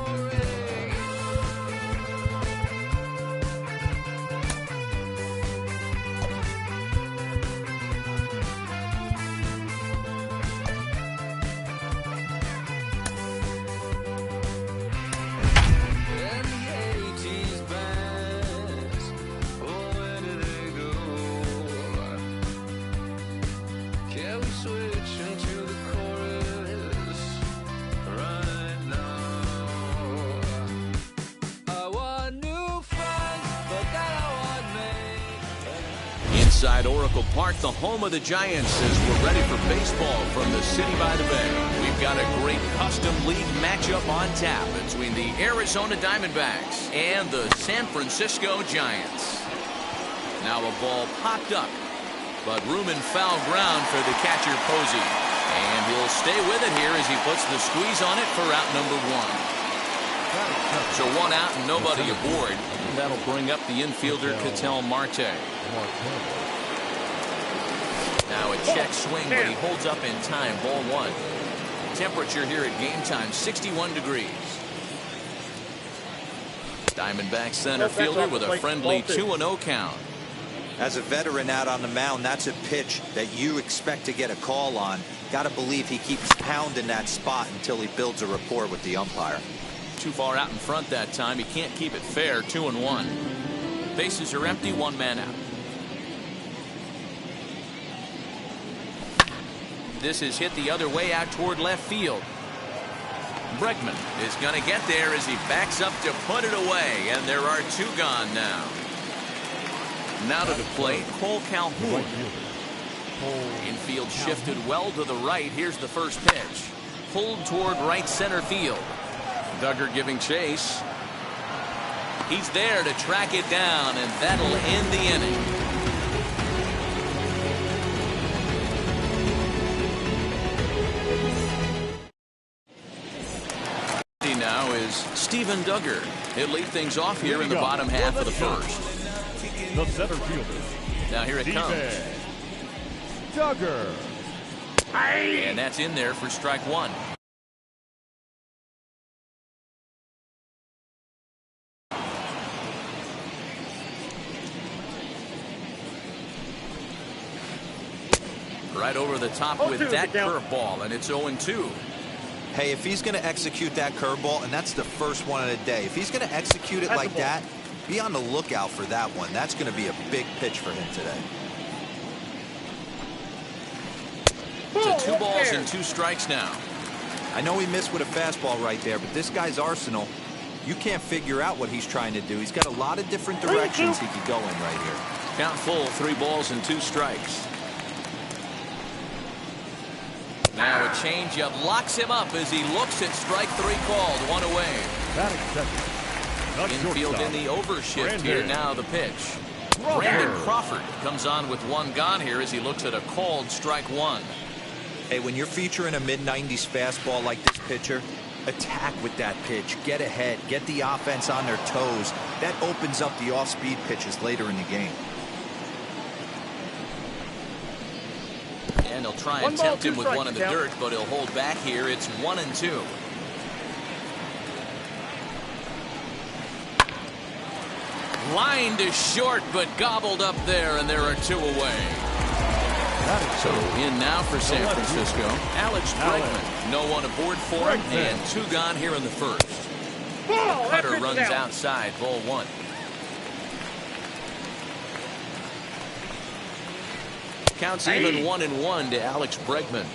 Inside Oracle Park, the home of the Giants, as we're ready for baseball from the city by the bay. We've got a great custom league matchup on tap between the Arizona Diamondbacks and the San Francisco Giants. Now a ball popped up, but room and foul ground for the catcher Posey. And he'll stay with it here as he puts the squeeze on it for out number 1. So 1 out and nobody aboard. That'll bring up the infielder Ketel Marte. Now a check swing, but he holds up in time. Ball 1. Temperature here at game time, 61 degrees. Diamondback center fielder with a friendly 2-0 count. As a veteran out on the mound, that's a pitch that you expect to get a call on. Got to believe he keeps pounding that spot until he builds a rapport with the umpire. Too far out in front that time. He can't keep it fair. 2-1. Bases are empty. 1 man out. This is hit the other way out toward left field. Bregman is going to get there as he backs up to put it away, and there are 2 gone now. Now to the plate, Cole Calhoun. Infield shifted well to the right. Here's the first pitch. Pulled toward right center field. Duggar giving chase. He's there to track it down, and that'll end the inning. Now is Steven Duggar. He'll lead things off here in the bottom half of the first. The center fielder. Now here it comes. Duggar. And that's in there for strike 1. Right over the top with that curveball, and it's 0-2. Hey, if he's going to execute that curveball, and that's the first one of the day, if he's going to execute it like that, be on the lookout for that one. That's going to be a big pitch for him today. To 2 balls and 2 strikes now. I know he missed with a fastball right there, but this guy's arsenal, you can't figure out what he's trying to do. He's got a lot of different directions he could go in right here. Count full, 3 balls and 2 strikes. Now a changeup locks him up as he looks at strike 3 called. 1 away. Infield in the overshift here. Now the pitch. Brandon Crawford comes on with 1 gone here as he looks at a called strike 1. Hey, when you're featuring a mid-90s fastball like this pitcher, attack with that pitch. Get ahead. Get the offense on their toes. That opens up the off-speed pitches later in the game. And he'll try and tempt him with 1 in the dirt, but he'll hold back here. It's 1-2. Line to short, but gobbled up there, and there are 2 away. So in now for San Francisco, Alex Bregman. No one aboard for him, and 2 gone here in the first. The cutter runs outside, ball 1. Counts even 1-1 to Alex Bregman.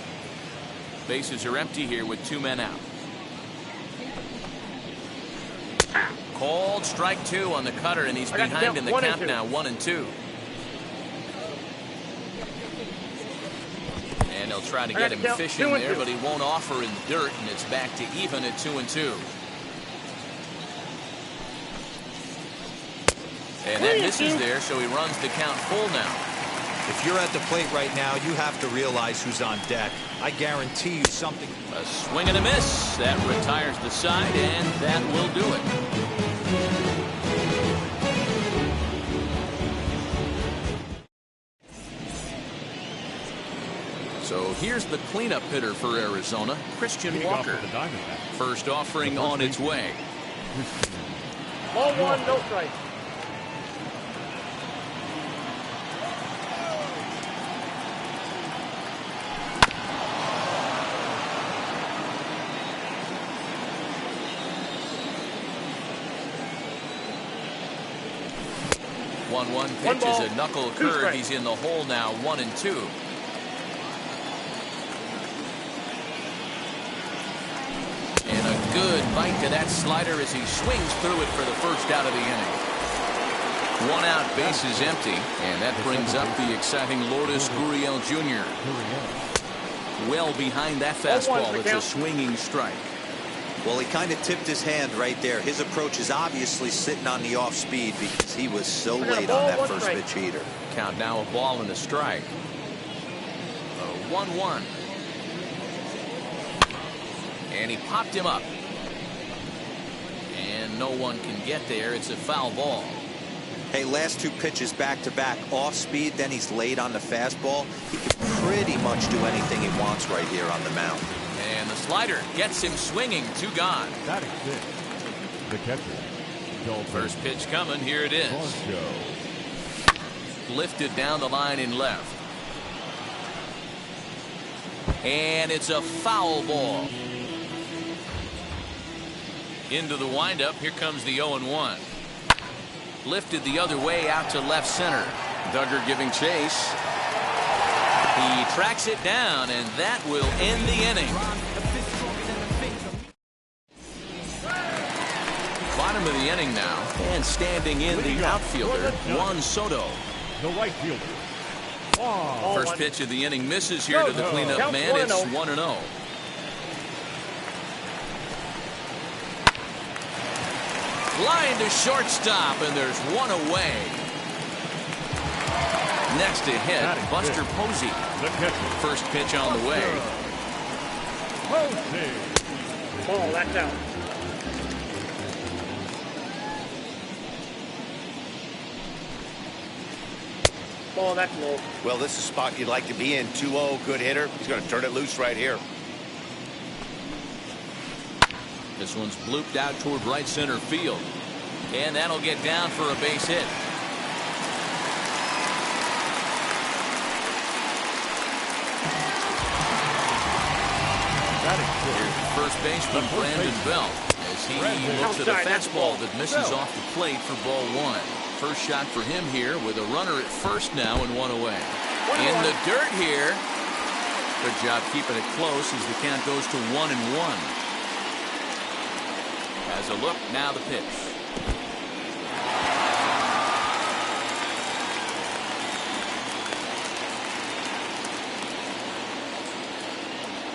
Bases are empty here with 2 men out. Called strike 2 on the cutter, and he's behind in the count now, 1-2. And they'll try to get him fishing there, but he won't offer in the dirt, and it's back to even at 2-2. And that misses there, so he runs the count full now. If you're at the plate right now, you have to realize who's on deck. I guarantee you something. A swing and a miss. That retires the side, and that will do it. So here's the cleanup hitter for Arizona, Christian Walker. First offering on its way. Ball 1, no strike. One pitch is a knuckle curve. He's in the hole now, 1-2. And a good bite to that slider as he swings through it for the first out of the inning. 1 out, base is empty, and that brings up the exciting Lourdes Gurriel Jr. Well behind that fastball. It's a swinging strike. Well, he kind of tipped his hand right there. His approach is obviously sitting on the off speed because he was so late on that first pitch heater. Count now, a ball and a strike. 1-1. And he popped him up. And no one can get there. It's a foul ball. Hey, last two pitches back-to-back, off speed, then he's late on the fastball. He can pretty much do anything he wants right here on the mound. And the slider gets him swinging, 2 gone. That is it. The catcher. First pitch coming, here it is. Lifted down the line in left. And it's a foul ball. Into the windup, here comes the 0-1. Lifted the other way out to left center. Duggar giving chase. He tracks it down, and that will end the inning. Bottom of the inning now, and standing in the outfielder, Juan Soto. The right fielder. First pitch of the inning misses here to the cleanup man. It's 1-0. Line to shortstop, and there's one away. Next to hit, Buster Posey. First pitch on the way. Ball, that's out. Ball, that's low. Well, this is a spot you'd like to be in. 2-0, good hitter. He's going to turn it loose right here. This one's blooped out toward right center field. And that'll get down for a base hit. Here's the first baseman, Brandon Belt, as he looks at a fastball that misses off the plate for ball 1. First shot for him here with a runner at first now and one away. In the dirt here. Good job keeping it close as the count goes to 1-1. Has a look, now the pitch.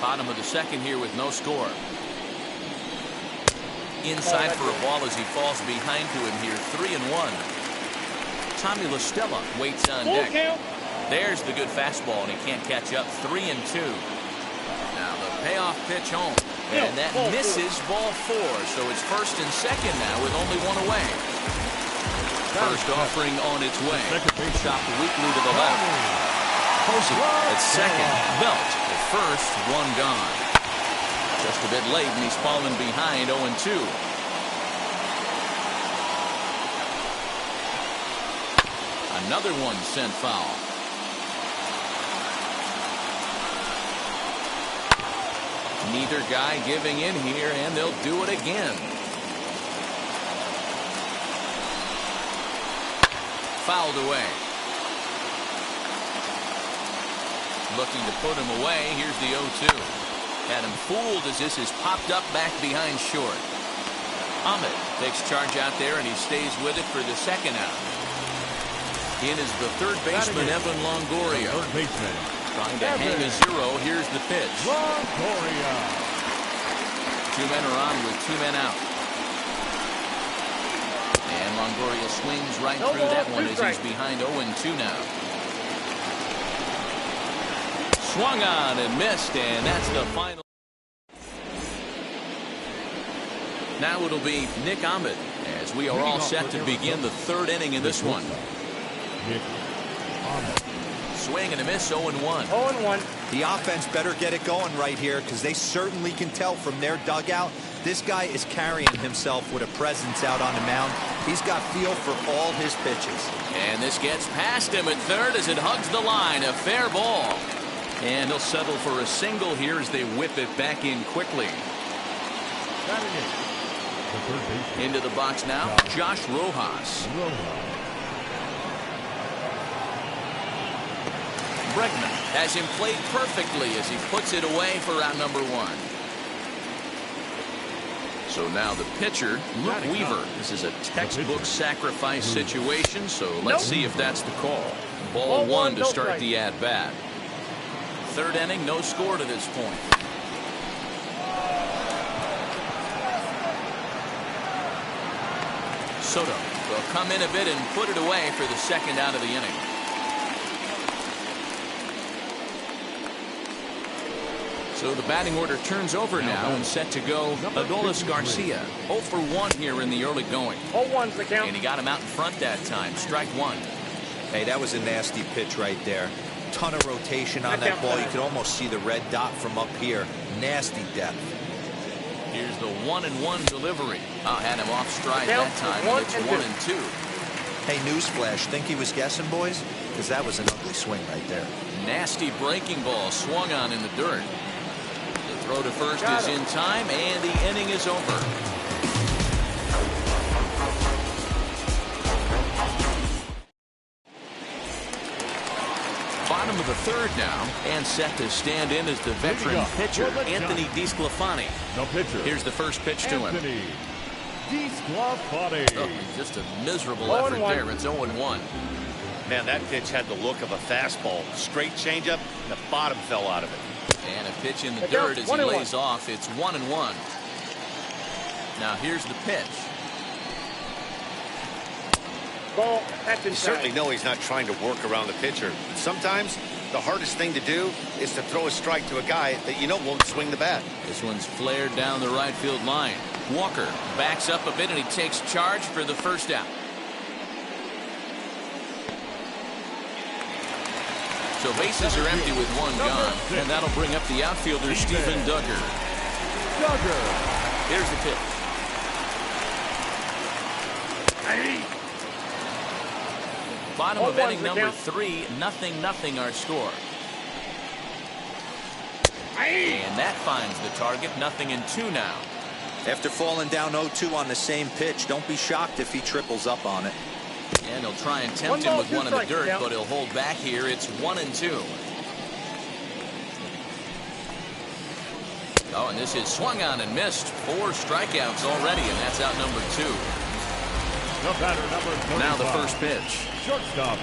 Bottom of the second here with no score. Inside for a ball as he falls behind to him here, 3-1. Tommy La Stella waits on deck. There's the good fastball, and he can't catch up, 3-2. Now the payoff pitch home. And that misses ball 4, so it's first and second now with only one away. First offering on its way. Chopped weakly to the left. Posey at second. Belt at first, one gone. Just a bit late, and he's fallen behind 0-2. Another one sent foul. Neither guy giving in here, and they'll do it again. Fouled away. Looking to put him away. Here's the 0-2. Had him fooled as this is popped up back behind short. Ahmed takes charge out there, and he stays with it for the second out. In is the third baseman, Evan Longoria. Third baseman. Trying to hang a 0. Here's the pitch. Longoria. 2 men are on with 2 men out. And Longoria swings right through that one as he's behind 0-2 now. Swung on and missed, and that's the final. Now it'll be Nick Ahmed as we are all set to begin the third inning in this one. Nick Ahmed. Swing and a miss, 0-1. 0-1. The offense better get it going right here, because they certainly can tell from their dugout this guy is carrying himself with a presence out on the mound. He's got feel for all his pitches. And this gets past him at third as it hugs the line. A fair ball. And he'll settle for a single here as they whip it back in quickly. Into the box now, Josh Rojas. Bregman has him played perfectly as he puts it away for out number 1. So now the pitcher, Luke Weaver. This is a textbook sacrifice situation, so let's see if that's the call. Ball 1 to start the at-bat. Third inning, no score to this point. Soto will come in a bit and put it away for the second out of the inning. So the batting order turns over now and set to go Adolis Garcia. 0 for 1 here in the early going. 0-1's the count. And he got him out in front that time. Strike one. Hey, that was a nasty pitch right there. Ton of rotation on that ball. You could almost see the red dot from up here. Nasty depth. Here's the 1-1 delivery. Had him off stride that time, and it's 1-2. Hey, newsflash, think he was guessing, boys? Because that was an ugly swing right there. Nasty breaking ball swung on in the dirt. The throw to first is in time, and the inning is over. Bottom of the third now, and set to stand in as the veteran pitcher, Anthony DeSclafani. The pitcher. Here's the first pitch to him. Anthony DeSclafani. Oh, just a miserable effort there. It's 0-1. Man, that pitch had the look of a fastball. Straight changeup, and the bottom fell out of it. And a pitch in the dirt as he lays off. It's 1-1. Now here's the pitch. Ball, that's inside. You certainly know he's not trying to work around the pitcher. Sometimes the hardest thing to do is to throw a strike to a guy that you know won't swing the bat. This one's flared down the right field line. Walker backs up a bit and he takes charge for the first out. So bases are empty with one gone, and that'll bring up the outfielder Stephen Duggar. Here's the pitch. Bottom of inning number 3, 0-0 our score. And that finds the target, 0-2 now. After falling down 0-2 on the same pitch, don't be shocked if he triples up on it. And he'll try and tempt him with one in the dirt, but he'll hold back here. It's 1-2. Oh, and this is swung on and missed. 4 strikeouts already, and that's out number 2. The batter, number 35. Now the first pitch. Shortstop,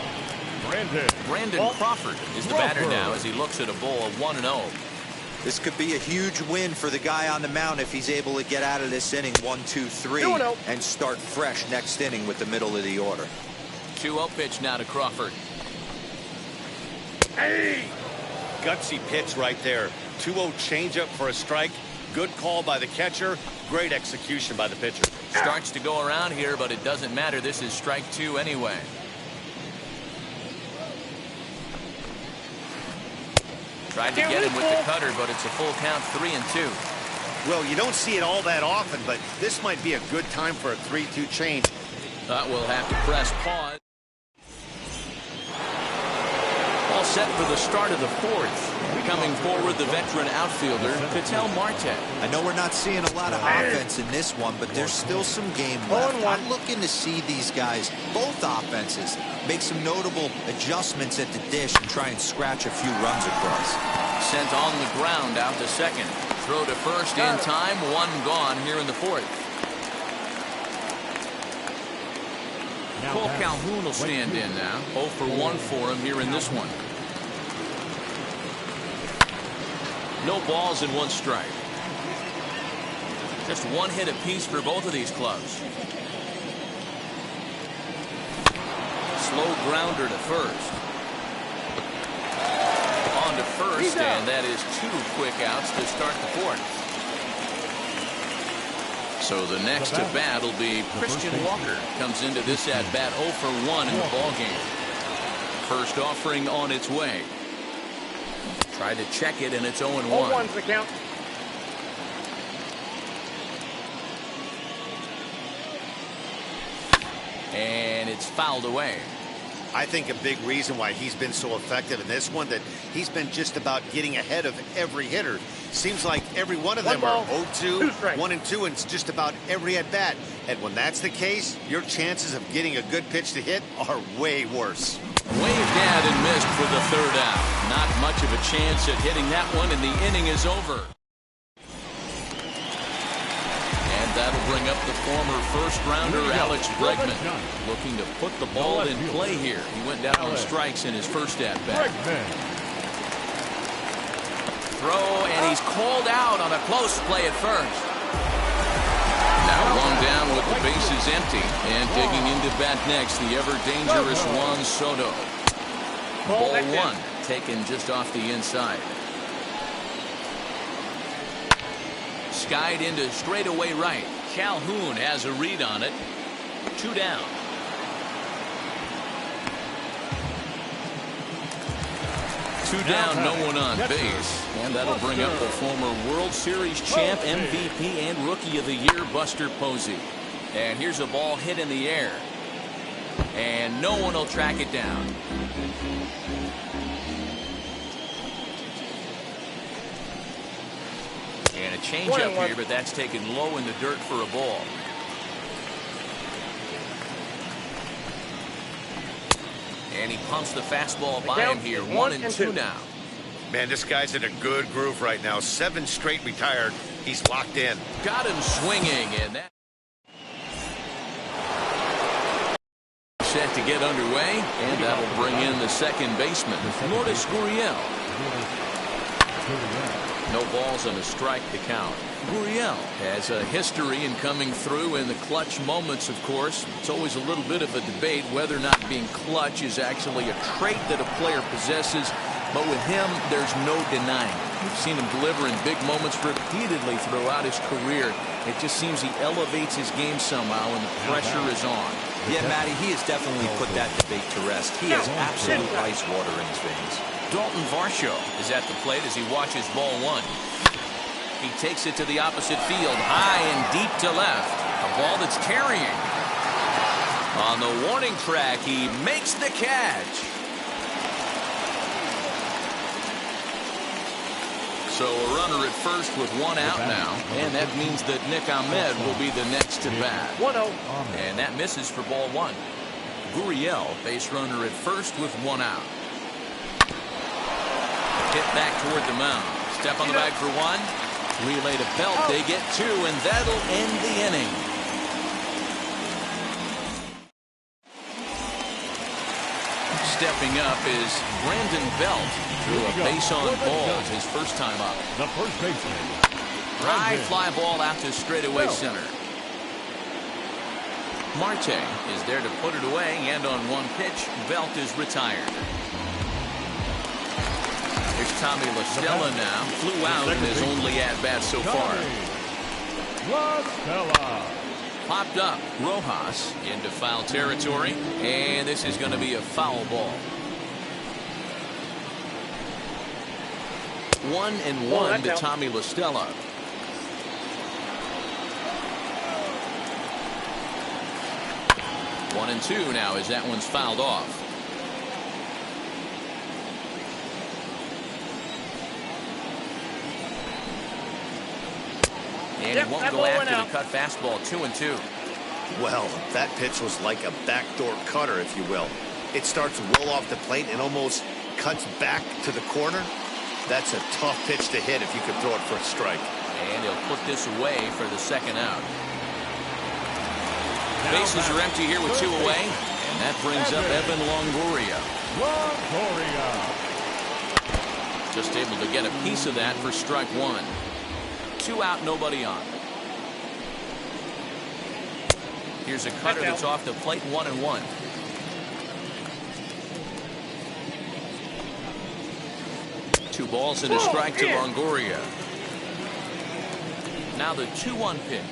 Brandon Crawford is the batter now as he looks at a ball of 1-0. This could be a huge win for the guy on the mound if he's able to get out of this inning 1-2-3 and start fresh next inning with the middle of the order. 2-0 pitch now to Crawford. Gutsy pitch right there. 2-0 changeup for a strike. Good call by the catcher. Great execution by the pitcher. Starts to go around here, but it doesn't matter. This is strike 2 anyway. Tried to get him with the cutter, but it's a full count, 3-2. Well, you don't see it all that often, but this might be a good time for a 3-2 change. Thought we'll have to press pause. All set for the start of the 4th. Coming forward, the veteran outfielder, Ketel Marte. I know we're not seeing a lot of offense in this one, but there's still some game left. I'm looking to see these guys, both offenses, make some notable adjustments at the dish and try and scratch a few runs across. Sent on the ground out to second. Throw to first in time. 1 gone here in the 4th. Cole Calhoun will stand in now. 0 for 1 for him here in this one. No balls and 1 strike. Just 1 hit apiece for both of these clubs. Slow grounder to first. On to first, and that is 2 quick outs to start the 4th. So the next to bat will be Christian Walker. Comes into this at bat 0 for 1 in the ballgame. First offering on its way. Tried to check it, and it's 0-1. 0-1's the count. And it's fouled away. I think a big reason why he's been so effective in this one, that he's been just about getting ahead of every hitter. Seems like every one of them are 0-2, 1-2, and it's just about every at-bat. And when that's the case, your chances of getting a good pitch to hit are way worse. Waved at and missed for the 3rd out. Not much of a chance at hitting that one, and the inning is over. And that'll bring up the former first-rounder Alex Bregman, looking to put the ball in play here. He went down on strikes in his first at-bat. Throw, and he's called out on a close play at first. Now 1 down with the bases empty, and digging into bat next, the ever-dangerous Juan Soto. Ball 1, taken just off the inside. skied into straightaway right. Calhoun has a read on it. 2 down. Two down, no one on base. And that'll bring up the former World Series champ, MVP, and Rookie of the Year, Buster Posey. And here's a ball hit in the air. And no one will track it down. And a changeup here, but that's taken low in the dirt for a ball. And he pumps the fastball by him here. 1-2 now. Man, this guy's in a good groove right now. 7 straight retired. He's locked in. Got him swinging, and that set to get underway, and that'll bring in the second baseman, Lourdes Gurriel. No balls and a strike to count. Gurriel has a history in coming through in the clutch moments, of course. It's always a little bit of a debate whether or not being clutch is actually a trait that a player possesses. But with him, there's no denying it. We've seen him deliver in big moments repeatedly throughout his career. It just seems he elevates his game somehow when the pressure is on. Yeah, Matty, he has definitely put that debate to rest. He has absolute ice water in his veins. Dalton Varsho is at the plate as he watches ball 1. He takes it to the opposite field, high and deep to left. A ball that's carrying. On the warning track, he makes the catch. So a runner at first with 1 out now, and that means that Nick Ahmed will be the next to bat. 1-0. And that misses for ball 1. Gurriel, base runner at first with 1 out. Hit back toward the mound. Step on the bag for 1. Relay to Belt. They get 2, and that'll end the inning. Stepping up is Brandon Belt. Threw a base on balls his first time up. The first baseman. High fly ball out to straightaway center. Marte is there to put it away, and on 1 pitch, Belt is retired. Here's Tommy La Stella now. Flew out in his only at-bat so far. La Stella. Popped up. Rojas into foul territory, and this is going to be a foul ball. 1-1 to Tommy La Stella. One and 2 now as that one's fouled off. And he won't go after the cut fastball. 2-2. Well, that pitch was like a backdoor cutter, if you will. It starts well off the plate and almost cuts back to the corner. That's a tough pitch to hit if you could throw it for a strike. And he'll put this away for the second out. Bases are empty here with 2 away. And that brings up Evan Longoria. Just able to get a piece of that for strike 1. 2 out, nobody on. Here's a cutter that's off the plate. 1-1. Two balls and a strike to Longoria. Now the 2-1 pitch.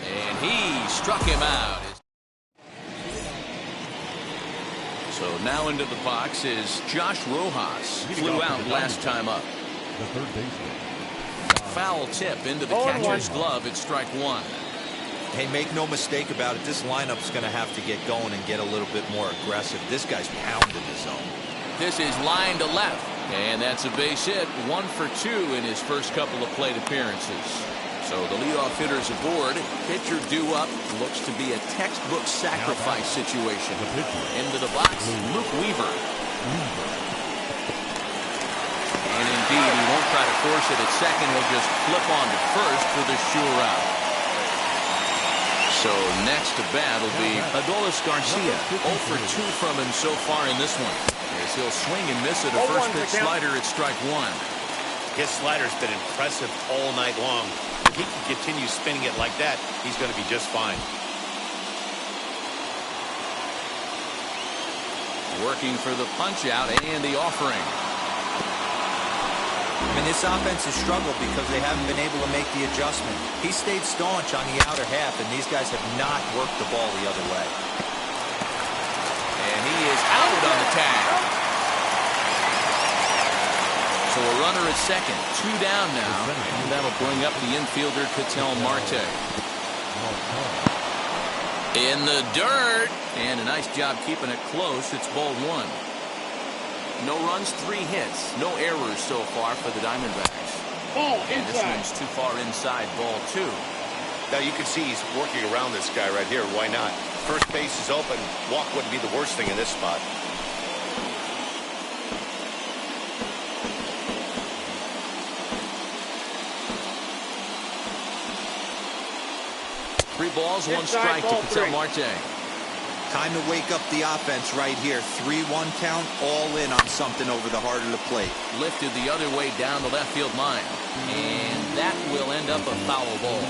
And he struck him out. So now into the box is Josh Rojas. Flew out last time up. The third baseman. Foul tip into the catcher's glove at strike 1. Hey, make no mistake about it. This lineup's going to have to get going and get a little bit more aggressive. This guy's pounding the zone. This is line to left. And that's a base hit. 1 for 2 in his first couple of plate appearances. So the leadoff hitter's aboard. Pitcher due up. Looks to be a textbook sacrifice situation. Into the box, Luke Weaver. And indeed, he won't try to force it at second. He'll just flip on to first for the sure out. So next to bat will be Adolis Garcia. 0 for 2 from him so far in this one. As he'll swing and miss at a first pitch slider at strike 1. His slider's been impressive all night long. If he can continue spinning it like that, he's going to be just fine. Working for the punch out and the offering. I mean, this offense has struggled because they haven't been able to make the adjustment. He stayed staunch on the outer half, and these guys have not worked the ball the other way. And he is out on the tag. So a runner at second, 2 down now, and that'll bring up the infielder Ketel Marte. In the dirt, and a nice job keeping it close. It's ball 1. No runs, 3 hits, no errors so far for the Diamondbacks. Ball and this inside. one's too far inside, ball 2. Now you can see he's working around this guy right here. Why not? First base is open. Walk wouldn't be the worst thing in this spot. 3 balls, 1 strike to Ketel Marte. Time to wake up the offense right here. 3-1 count, all in on something over the heart of the plate. Lifted the other way down the left field line. And that will end up a foul ball.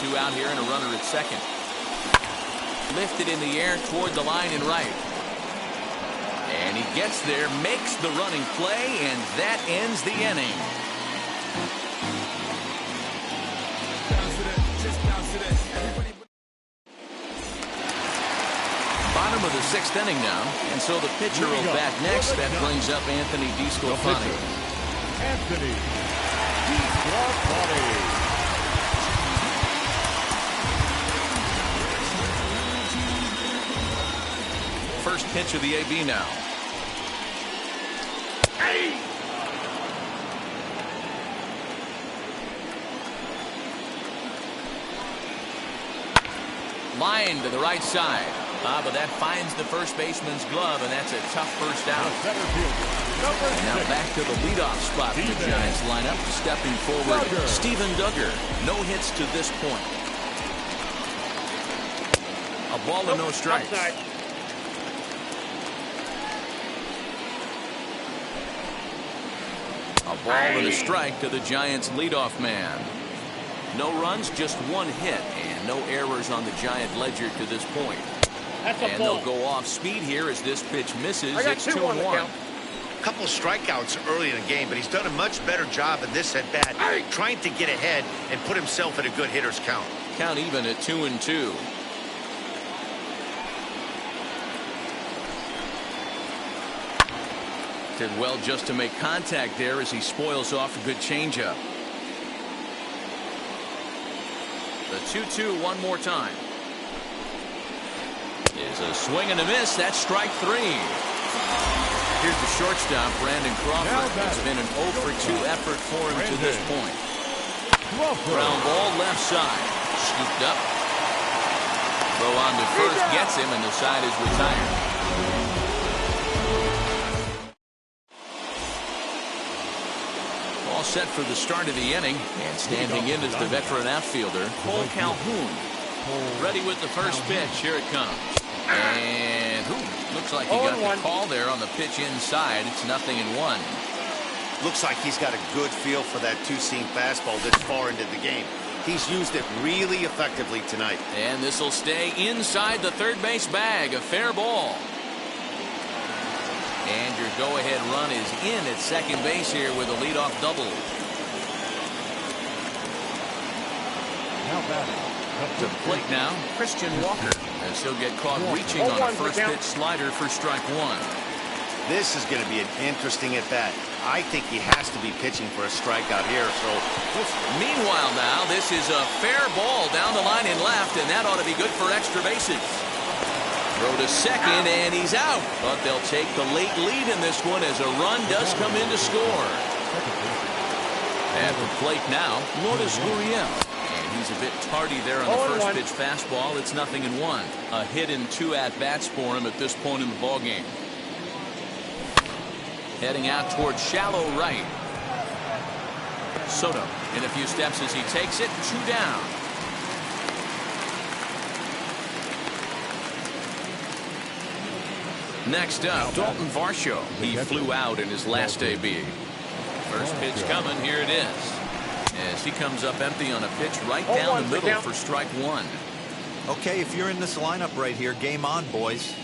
2 out here and a runner at second. Lifted in the air toward the line and right. And he gets there, makes the running play, and that ends the inning. Bottom of the 6th inning now, and so the pitcher will bat next. That brings up Anthony DeSclafani. Anthony DeSclafani. First pitch of the AB now. Hey! Line to the right side. But that finds the first baseman's glove, and that's a tough first out. And now back to the leadoff spot for the Giants lineup. Stepping forward, Steven Duggar. No hits to this point. A ball and no strikes. A ball and a strike to the Giants' leadoff man. No runs, just 1 hit, and no errors on the Giant ledger to this point. And they'll go off speed here as this pitch misses. It's 2-1. A couple strikeouts early in the game, but he's done a much better job in this at bat, trying to get ahead and put himself in a good hitter's count. Count even at 2-2. Did well just to make contact there as he spoils off a good changeup. The 2-2 one more time. Is a swing and a miss. That's strike 3. Here's the shortstop, Brandon Crawford. It's been an 0 for 2 effort for him to this point. Ground ball left side. Scooped up. Throw on to first gets him, and the side is retired. All set for the start of the inning, and standing in is the veteran outfielder, Cole Calhoun. Ready with the first pitch. Here it comes. And looks like he got the call there on the pitch inside. It's 0-1. Looks like he's got a good feel for that two-seam fastball this far into the game. He's used it really effectively tonight. And this will stay inside the third base bag. A fair ball. And your go-ahead run is in at second base here with a leadoff double. Now batting. To the plate now, Christian Walker, as he'll get caught reaching on a first pitch slider for strike 1. This is going to be an interesting at-bat. I think he has to be pitching for a strikeout here. So, meanwhile now, this is a fair ball down the line and left, and that ought to be good for extra bases. Throw to second, and he's out. But they'll take the late lead in this one as a run does come in to score. At the plate now, Lourdes Gurriel. He's a bit tardy there on the first pitch fastball. It's 0-1. A hit in 2 at-bats for him at this point in the ballgame. Heading out towards shallow right. Soto in a few steps as he takes it. 2 down. Next up, Dalton Varsho. He flew out in his last AB. First pitch coming. Here it is. As he comes up empty on a pitch right down the middle for strike 1. Okay, if you're in this lineup right here, game on, boys.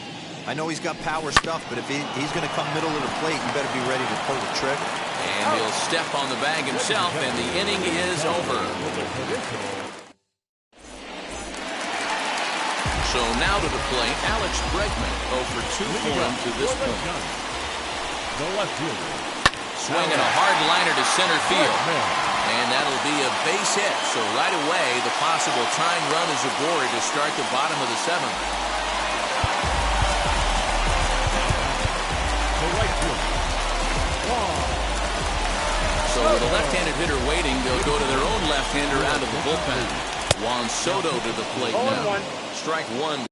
I know he's got power stuff, but if he's going to come middle of the plate, you better be ready to pull the trigger. And he'll step on the bag himself, and the inning is over. So now to the plate, Alex Bregman, 0 for 2 for him to this point. The left fielder. Swinging a hard liner to center field. And that'll be a base hit. So right away, the possible tying run is aboard to start the bottom of the 7th. So with a left-handed hitter waiting, they'll go to their own left-hander out of the bullpen. Juan Soto to the plate now. Strike one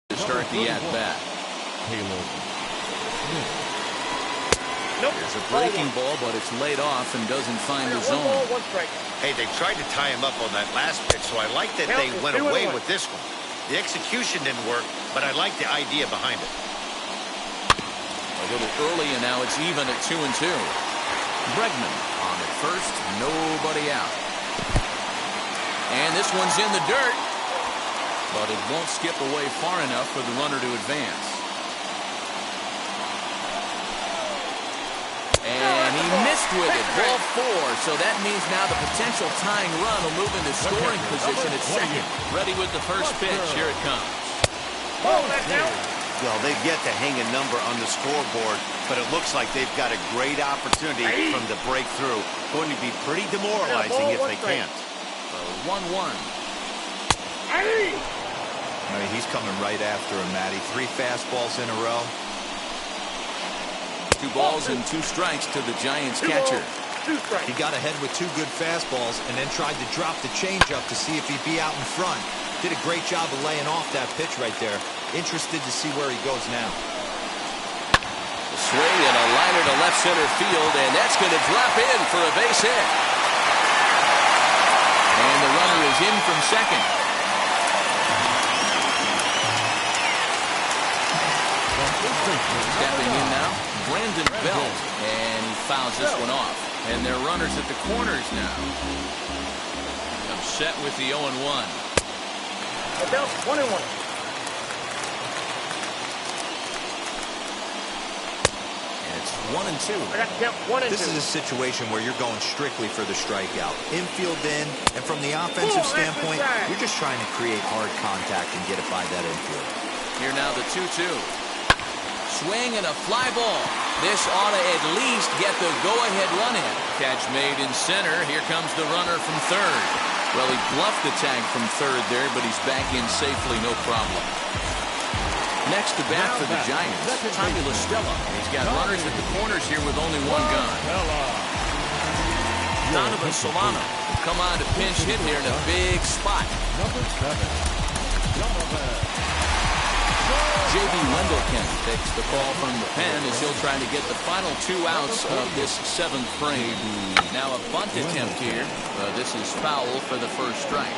to start the at-bat. There's a breaking ball, but it's laid off and doesn't find the zone. Hey, they tried to tie him up on that last pitch, so I like that they went away with this one. The execution didn't work, but I like the idea behind it. A little early, and now it's even at 2-2. Bregman on at first, nobody out. And this one's in the dirt, but it won't skip away far enough for the runner to advance. And he missed with it, ball 4, so that means now the potential tying run will move into scoring position at second. Ready with the first pitch, here it comes. Well, they've yet to hang a number on the scoreboard, but it looks like they've got a great opportunity from the breakthrough. Going to be pretty demoralizing if they can't. 1-1. I mean, he's coming right after him, Matty. 3 fastballs in a row. 2 balls and 2 strikes to the Giants catcher. He got ahead with 2 good fastballs and then tried to drop the changeup to see if he'd be out in front. Did a great job of laying off that pitch right there. Interested to see where he goes now. A swing and a liner to left center field, and that's going to drop in for a base hit. And the runner is in from second. Stepping in now, Brandon Belt, and he fouls this one off. And their runners at the corners now. Upset with the 0-1. Belt 1-1. And it's 1-2. I got to count 1-2. This is a situation where you're going strictly for the strikeout. Infield in, and from the offensive standpoint, you're just trying to create hard contact and get it by that infield. Here now the 2-2. Swing and a fly ball. This ought to at least get the go-ahead run in. Catch made in center. Here comes the runner from third. Well, he bluffed the tag from third there, but he's back in safely, no problem. Next to bat for the Giants, Tommy La Stella. He's got runners at the corners here with only 1 gun. Donovan Solano will come on to pinch hit here in a big spot. Number 7, Donovan. J.B. Wendelken takes the call from the pen as he'll try to get the final 2 outs of this 7th frame. Now a bunt attempt here. This is foul for the first strike.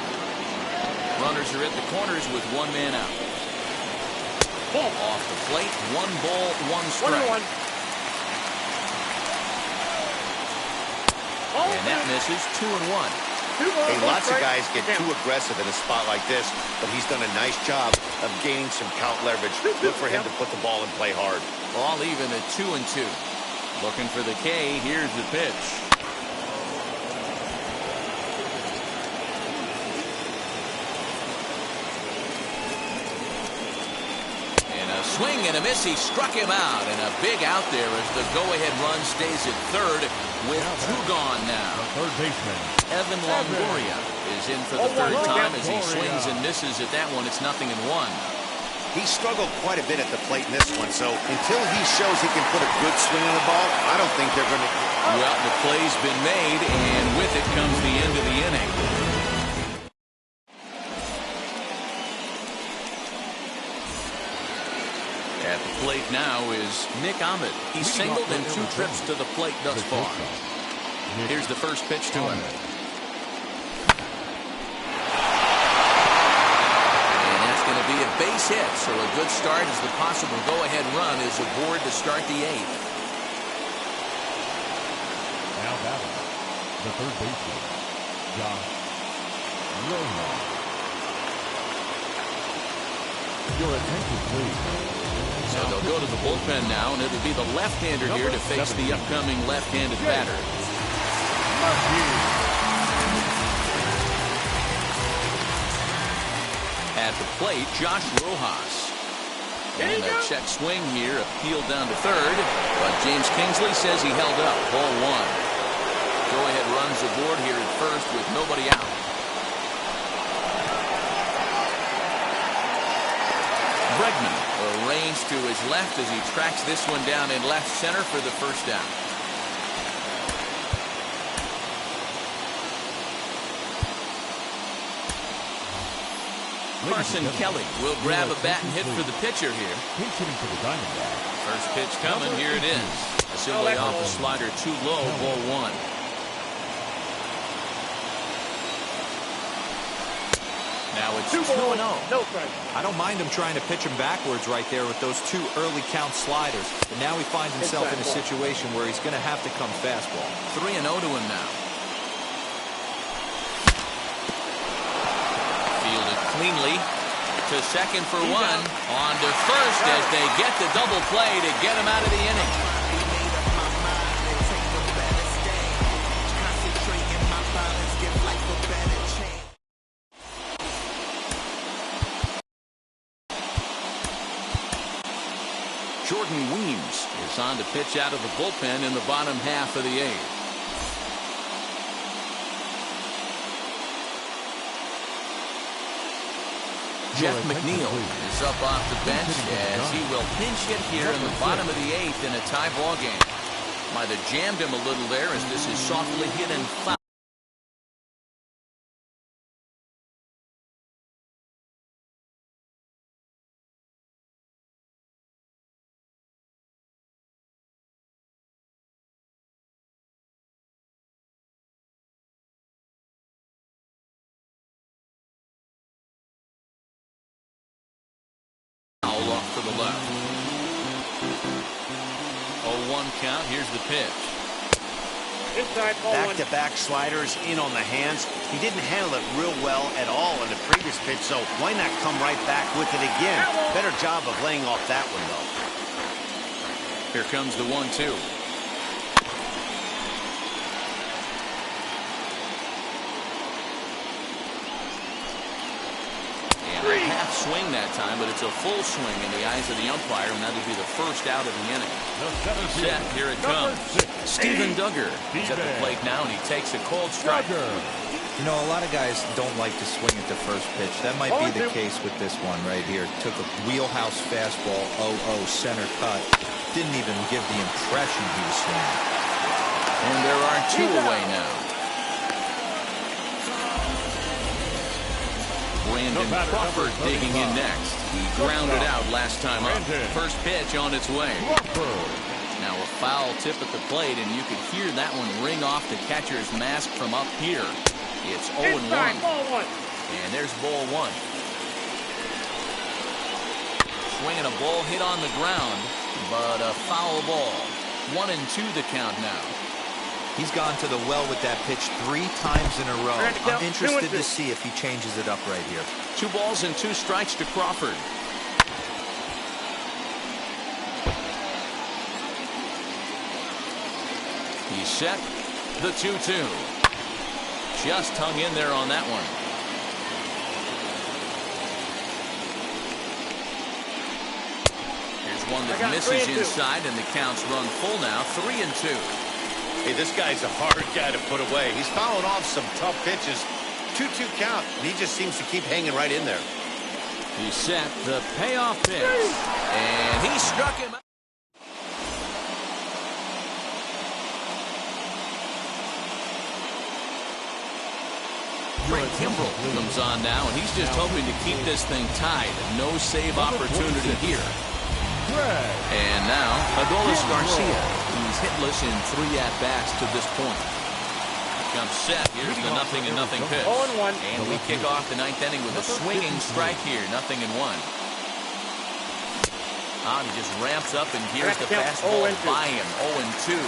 Runners are at the corners with 1 man out. Off the plate, 1 ball, 1 strike. And that misses 2-1. Hey, lots of guys get too aggressive in a spot like this, but he's done a nice job of gaining some count leverage. Look for him to put the ball and play hard. Ball even at 2-2. Looking for the K. Here's the pitch. And a swing and a miss. He struck him out, and a big out there as the go-ahead run stays at third with 2 gone now. Third baseman Evan Longoria is in for the 3rd time as he swings and misses at that one. It's 0-1. He struggled quite a bit at the plate in this one, so until he shows he can put a good swing on the ball, I don't think they're going to... Well, the play's been made, and with it comes the end of the inning. At the plate now is Nick Ahmed. He's singled in 2 trips to the plate thus far. Here's the first pitch to him. And that's going to be a base hit, so a good start as the possible go-ahead run is aboard to start the 8th. Now batting, the third baseman, Josh Romo. Your attention, please. So they'll go to the bullpen now, and it'll be the left-hander here to face the upcoming left-handed batter. At the plate, Josh Rojas. And a check swing here, appealed down to third, but James Kingsley says he held up. Ball one. Go-ahead runs aboard here at first with nobody out. Bregman arranged to his left as he tracks this one down in left center for the first down. Carson Kelly will grab a bat and hit for the pitcher here. Pinch hitting for the Diamondbacks. First pitch coming. Here it is. Simply off the slider, too low. Ball one. Now it's 2-0. No strike. I don't mind him trying to pitch him backwards right there with those two early count sliders. But now he finds himself in a situation where he's going to have to come fastball. 3-0 to him now. Fielded cleanly to second for one. On to first as they get the double play to get him out of the inning. Jordan Weems is on to pitch out of the bullpen in the bottom half of the eighth. Jeff McNeil is up off the bench as he will pinch hit here in the bottom of the eighth in a tie ball game. Might have jammed him a little there as this is softly hit and foul. Off to the left. 0-1 count. Here's the pitch. Back-to-back sliders in on the hands. He didn't handle it real well at all in the previous pitch, so why not come right back with it again? Better job of laying off that one, though. Here comes the 1-2. Half swing that time, but it's a full swing in the eyes of the umpire, and that'll be the first out of the inning. Set, here it comes. Steven Duggar is at the plate now, and he takes a cold strike. You know, a lot of guys don't like to swing at the first pitch. That might be the case with this one right here. Took a wheelhouse fastball, 0-0 center cut. Didn't even give the impression he was swinging. And there are two away now. Brandon Crawford digging in next. He grounded out last time up. First pitch on its way. Now a foul tip at the plate, and you could hear that one ring off the catcher's mask from up here. It's 0-1. And there's ball one. Swinging a ball hit on the ground, but a foul ball. 1-2 the count now. He's gone to the well with that pitch 3 times in a row. I'm interested to see if he changes it up right here. 2 balls and 2 strikes to Crawford. He's set. The 2-2. Just hung in there on that one. Here's one that misses inside, and the count's run full now. 3-2. Hey, this guy's a hard guy to put away. He's fouling off some tough pitches. 2-2 count, and he just seems to keep hanging right in there. He set the payoff pitch, and he struck him out. Frank Kimbrel comes on now, and he's just hoping to keep this thing tied. No save opportunity here. And now, Adolis Garcia. He's hitless in 3 at-bats to this point. Comes set. Here's the 0-0 pitch. And we kick off the 9th inning with a swinging strike here. 0-1. He just ramps up, and here's the fastball by him. 0-2.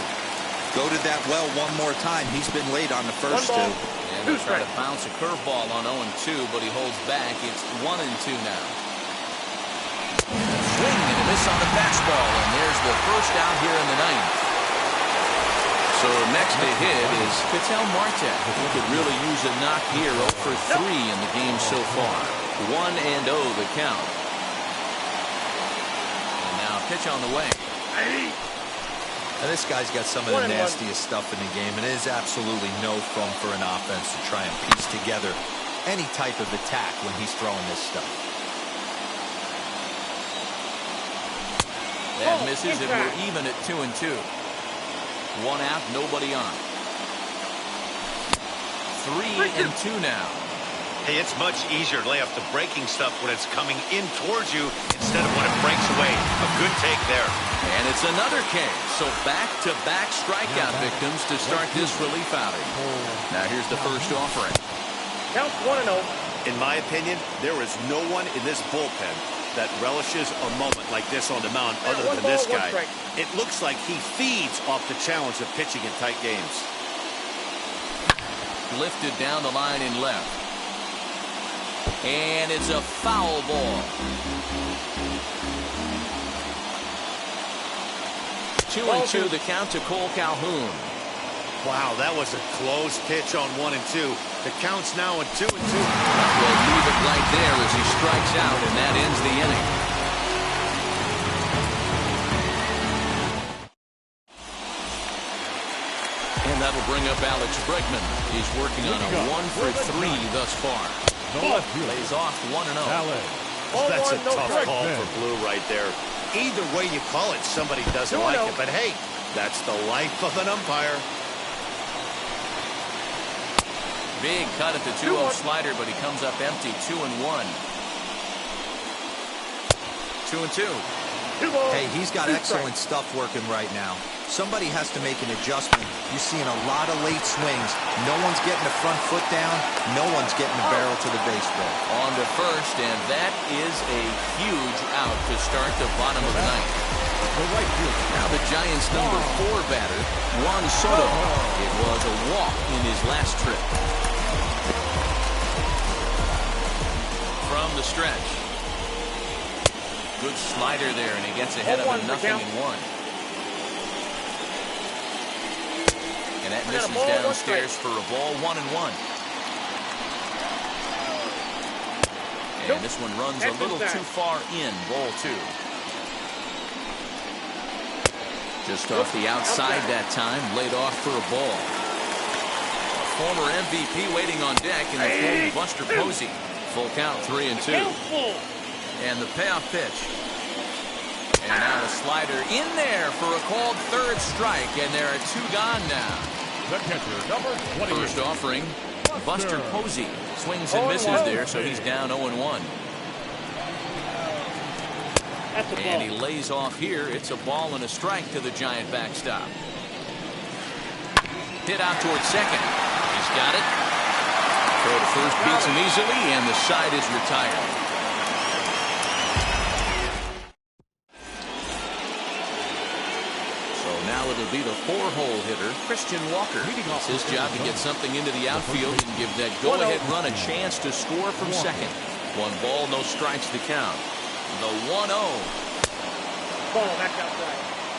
Go to that well one more time. He's been late on the first 2. And they'll try to bounce a curveball on 0-2, but he holds back. It's 1-2 now. miss on the fastball, and there's the first out here in the ninth. So next to hit is Ketel Marte. He could really use a knock here. 0 for 3 in the game so far. 1-0 the count. And now pitch on the way. Now this guy's got some of the nastiest stuff in the game, and it is absolutely no fun for an offense to try and piece together any type of attack when he's throwing this stuff. That misses, and we're even at 2-2. 1 out, nobody on. 3-2 now. Hey, it's much easier to lay off the breaking stuff when it's coming in towards you instead of when it breaks away. A good take there. And it's another K. So back-to-back strikeout victims to start this relief outing. Now here's the first offering. Count 1-0. In my opinion, there is no one in this bullpen that relishes a moment like this on the mound other than this guy. It looks like he feeds off the challenge of pitching in tight games. Lifted down the line in left. And it's a foul ball. 2-2 the count to Cole Calhoun. Wow, that was a close pitch on 1 and 2. The count's now at 2-2. Well, leave it right there as he strikes out, and that ends the inning. And that'll bring up Alex Bregman. He's working on a 1 for 3 thus far. Lays off 1-0. That's a tough call for Blue right there. Either way you call it, somebody doesn't like it. But hey, that's the life of an umpire. Big cut at the 2-0 slider, but he comes up empty. 2-1. 2-2. Hey, he's got excellent stuff working right now. Somebody has to make an adjustment. You're seeing a lot of late swings. No one's getting the front foot down. No one's getting the barrel to the baseball. On to first, and that is a huge out to start the bottom of the ninth. Now the Giants' number 4 batter, Juan Soto. It was a walk in his last trip. From the stretch. Good slider there, and he gets ahead of it 0-1. And that misses downstairs for a ball. 1-1. And this one runs a little too far in. Ball 2. Just off the outside that time. Laid off for a ball. A former MVP waiting on deck in the form of Buster Posey. Full count, 3-2. And the payoff pitch. And now the slider in there for a called third strike. And there are 2 gone now. The catcher, number 20. First offering, Buster Posey. Swings and misses there, so he's down 0-1. And he lays off here. It's a ball and a strike to the Giant backstop. Hit out towards second. He's got it. Throw to first beats him easily, and the side is retired. So now it'll be the 4-hole hitter, Christian Walker. It's his job to get something into the outfield and give that go-ahead run a chance to score from second. 1 ball, no strikes to count. The 1-0. Ball back outside.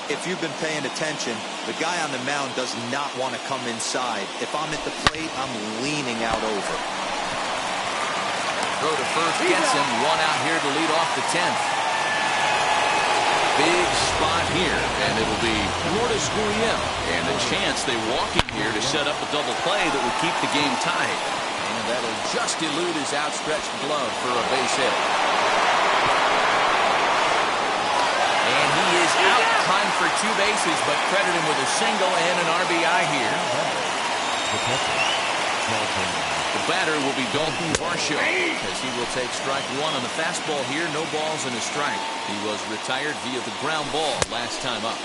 If you've been paying attention, the guy on the mound does not want to come inside. If I'm at the plate, I'm leaning out over. Throw to first gets him. 1 out here to lead off the 10th. Big spot here, and it'll be Lourdes Gurriel. And a chance they walk in here to set up a double play that will keep the game tied. And that'll just elude his outstretched glove for a base hit. And he is out. Time for 2 bases, but credit him with a single and an RBI here. The batter will be Dalton Varsho, as he will take strike 1 on the fastball here. No balls and a strike. He was retired via the ground ball last time up.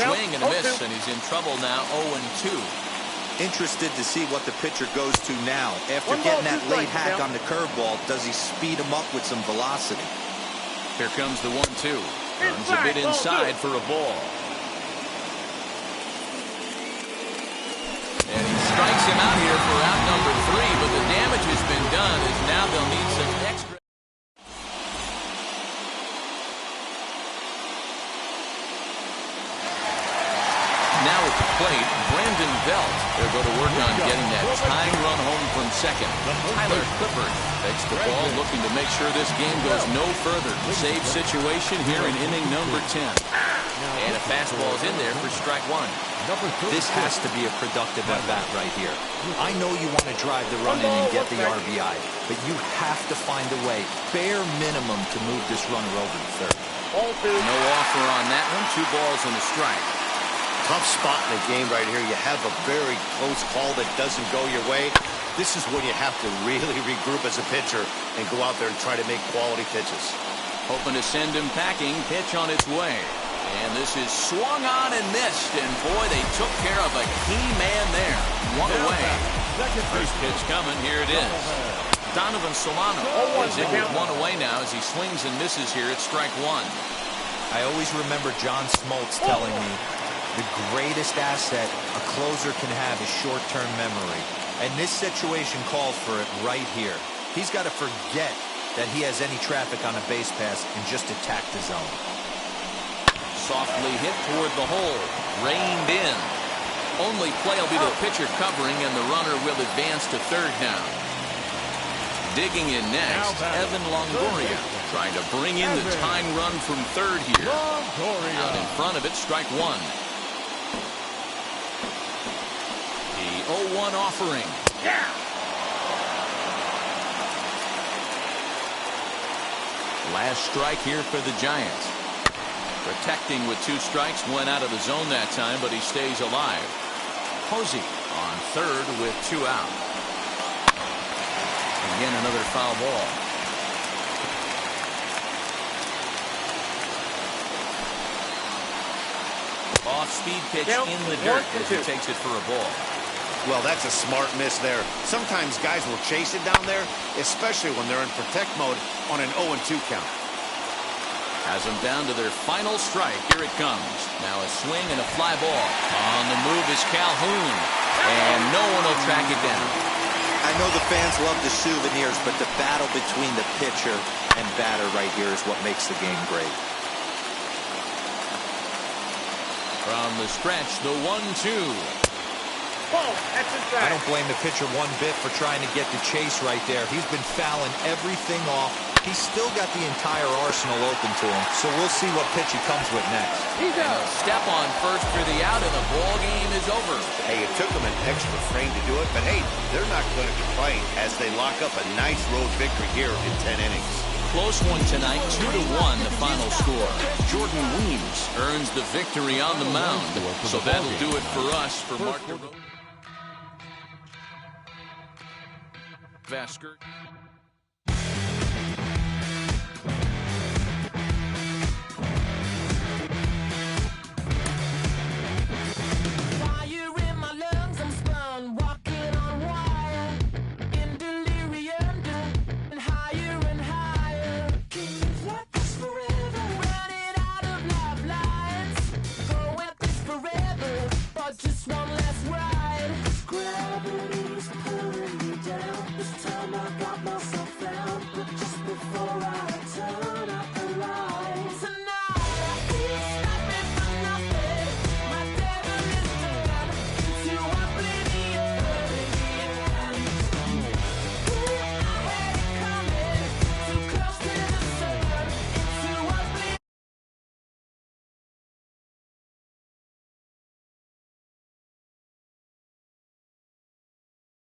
Swing and a miss, and he's in trouble now. 0-2. Interested to see what the pitcher goes to now. After getting that late hack on the curveball, does he speed him up with some velocity? Here comes the 1-2. Runs a bit inside for a ball. And he strikes him out here for out number 3, but the damage has been done as now they'll need some extra. Now at the plate, Brandon Belt. They'll go to work on getting that tying run home from second. Tyler Clifford takes the ball, looking to make sure this game goes no further. Save situation here in inning number 10. And a fastball is in there for strike one. This has to be a productive at-bat right here. I know you want to drive the run in and get the RBI, but you have to find a way, bare minimum, to move this runner over to third. No offer on that one. 2 balls and a strike. Tough spot in the game right here. You have a very close call that doesn't go your way. This is when you have to really regroup as a pitcher and go out there and try to make quality pitches. Hoping to send him packing. Pitch on its way. And this is swung on and missed. And boy, they took care of a key man there. 1 away. First pitch coming. Here it is. Donovan Solano is in with 1 away now as he swings and misses here at strike 1. I always remember John Smoltz telling me the greatest asset a closer can have is short-term memory. And this situation calls for it right here. He's got to forget that he has any traffic on a base pass and just attack the zone. Softly hit toward the hole. Reined in. Only play will be the pitcher covering, and the runner will advance to third now. Digging in next, Evan Longoria, trying to bring in the tying run from third here. Out in front of it, strike 1. The 0-1 offering. Last strike here for the Giants. Protecting with 2 strikes, went out of the zone that time, but he stays alive. Posey on third with 2 out. Again, another foul ball. Off-speed pitch in the dirt as he takes it for a ball. Well, that's a smart miss there. Sometimes guys will chase it down there, especially when they're in protect mode on an 0-2 count. Has them down to their final strike. Here it comes. Now a swing and a fly ball. On the move is Calhoun. And no one will track it down. I know the fans love the souvenirs, but the battle between the pitcher and batter right here is what makes the game great. From the stretch, the 1-2. I don't blame the pitcher one bit for trying to get the chase right there. He's been fouling everything off. He's still got the entire arsenal open to him, so we'll see what pitch he comes with next. He's out. Step on first for the out, and the ball game is over. Hey, it took them an extra frame to do it, but hey, they're not going to complain as they lock up a nice road victory here in 10 innings. Close one tonight, 2-1 the final score. Jordan Weems earns the victory on the mound, so that'll do it for us. For Mark DeRosa. Vasker. Just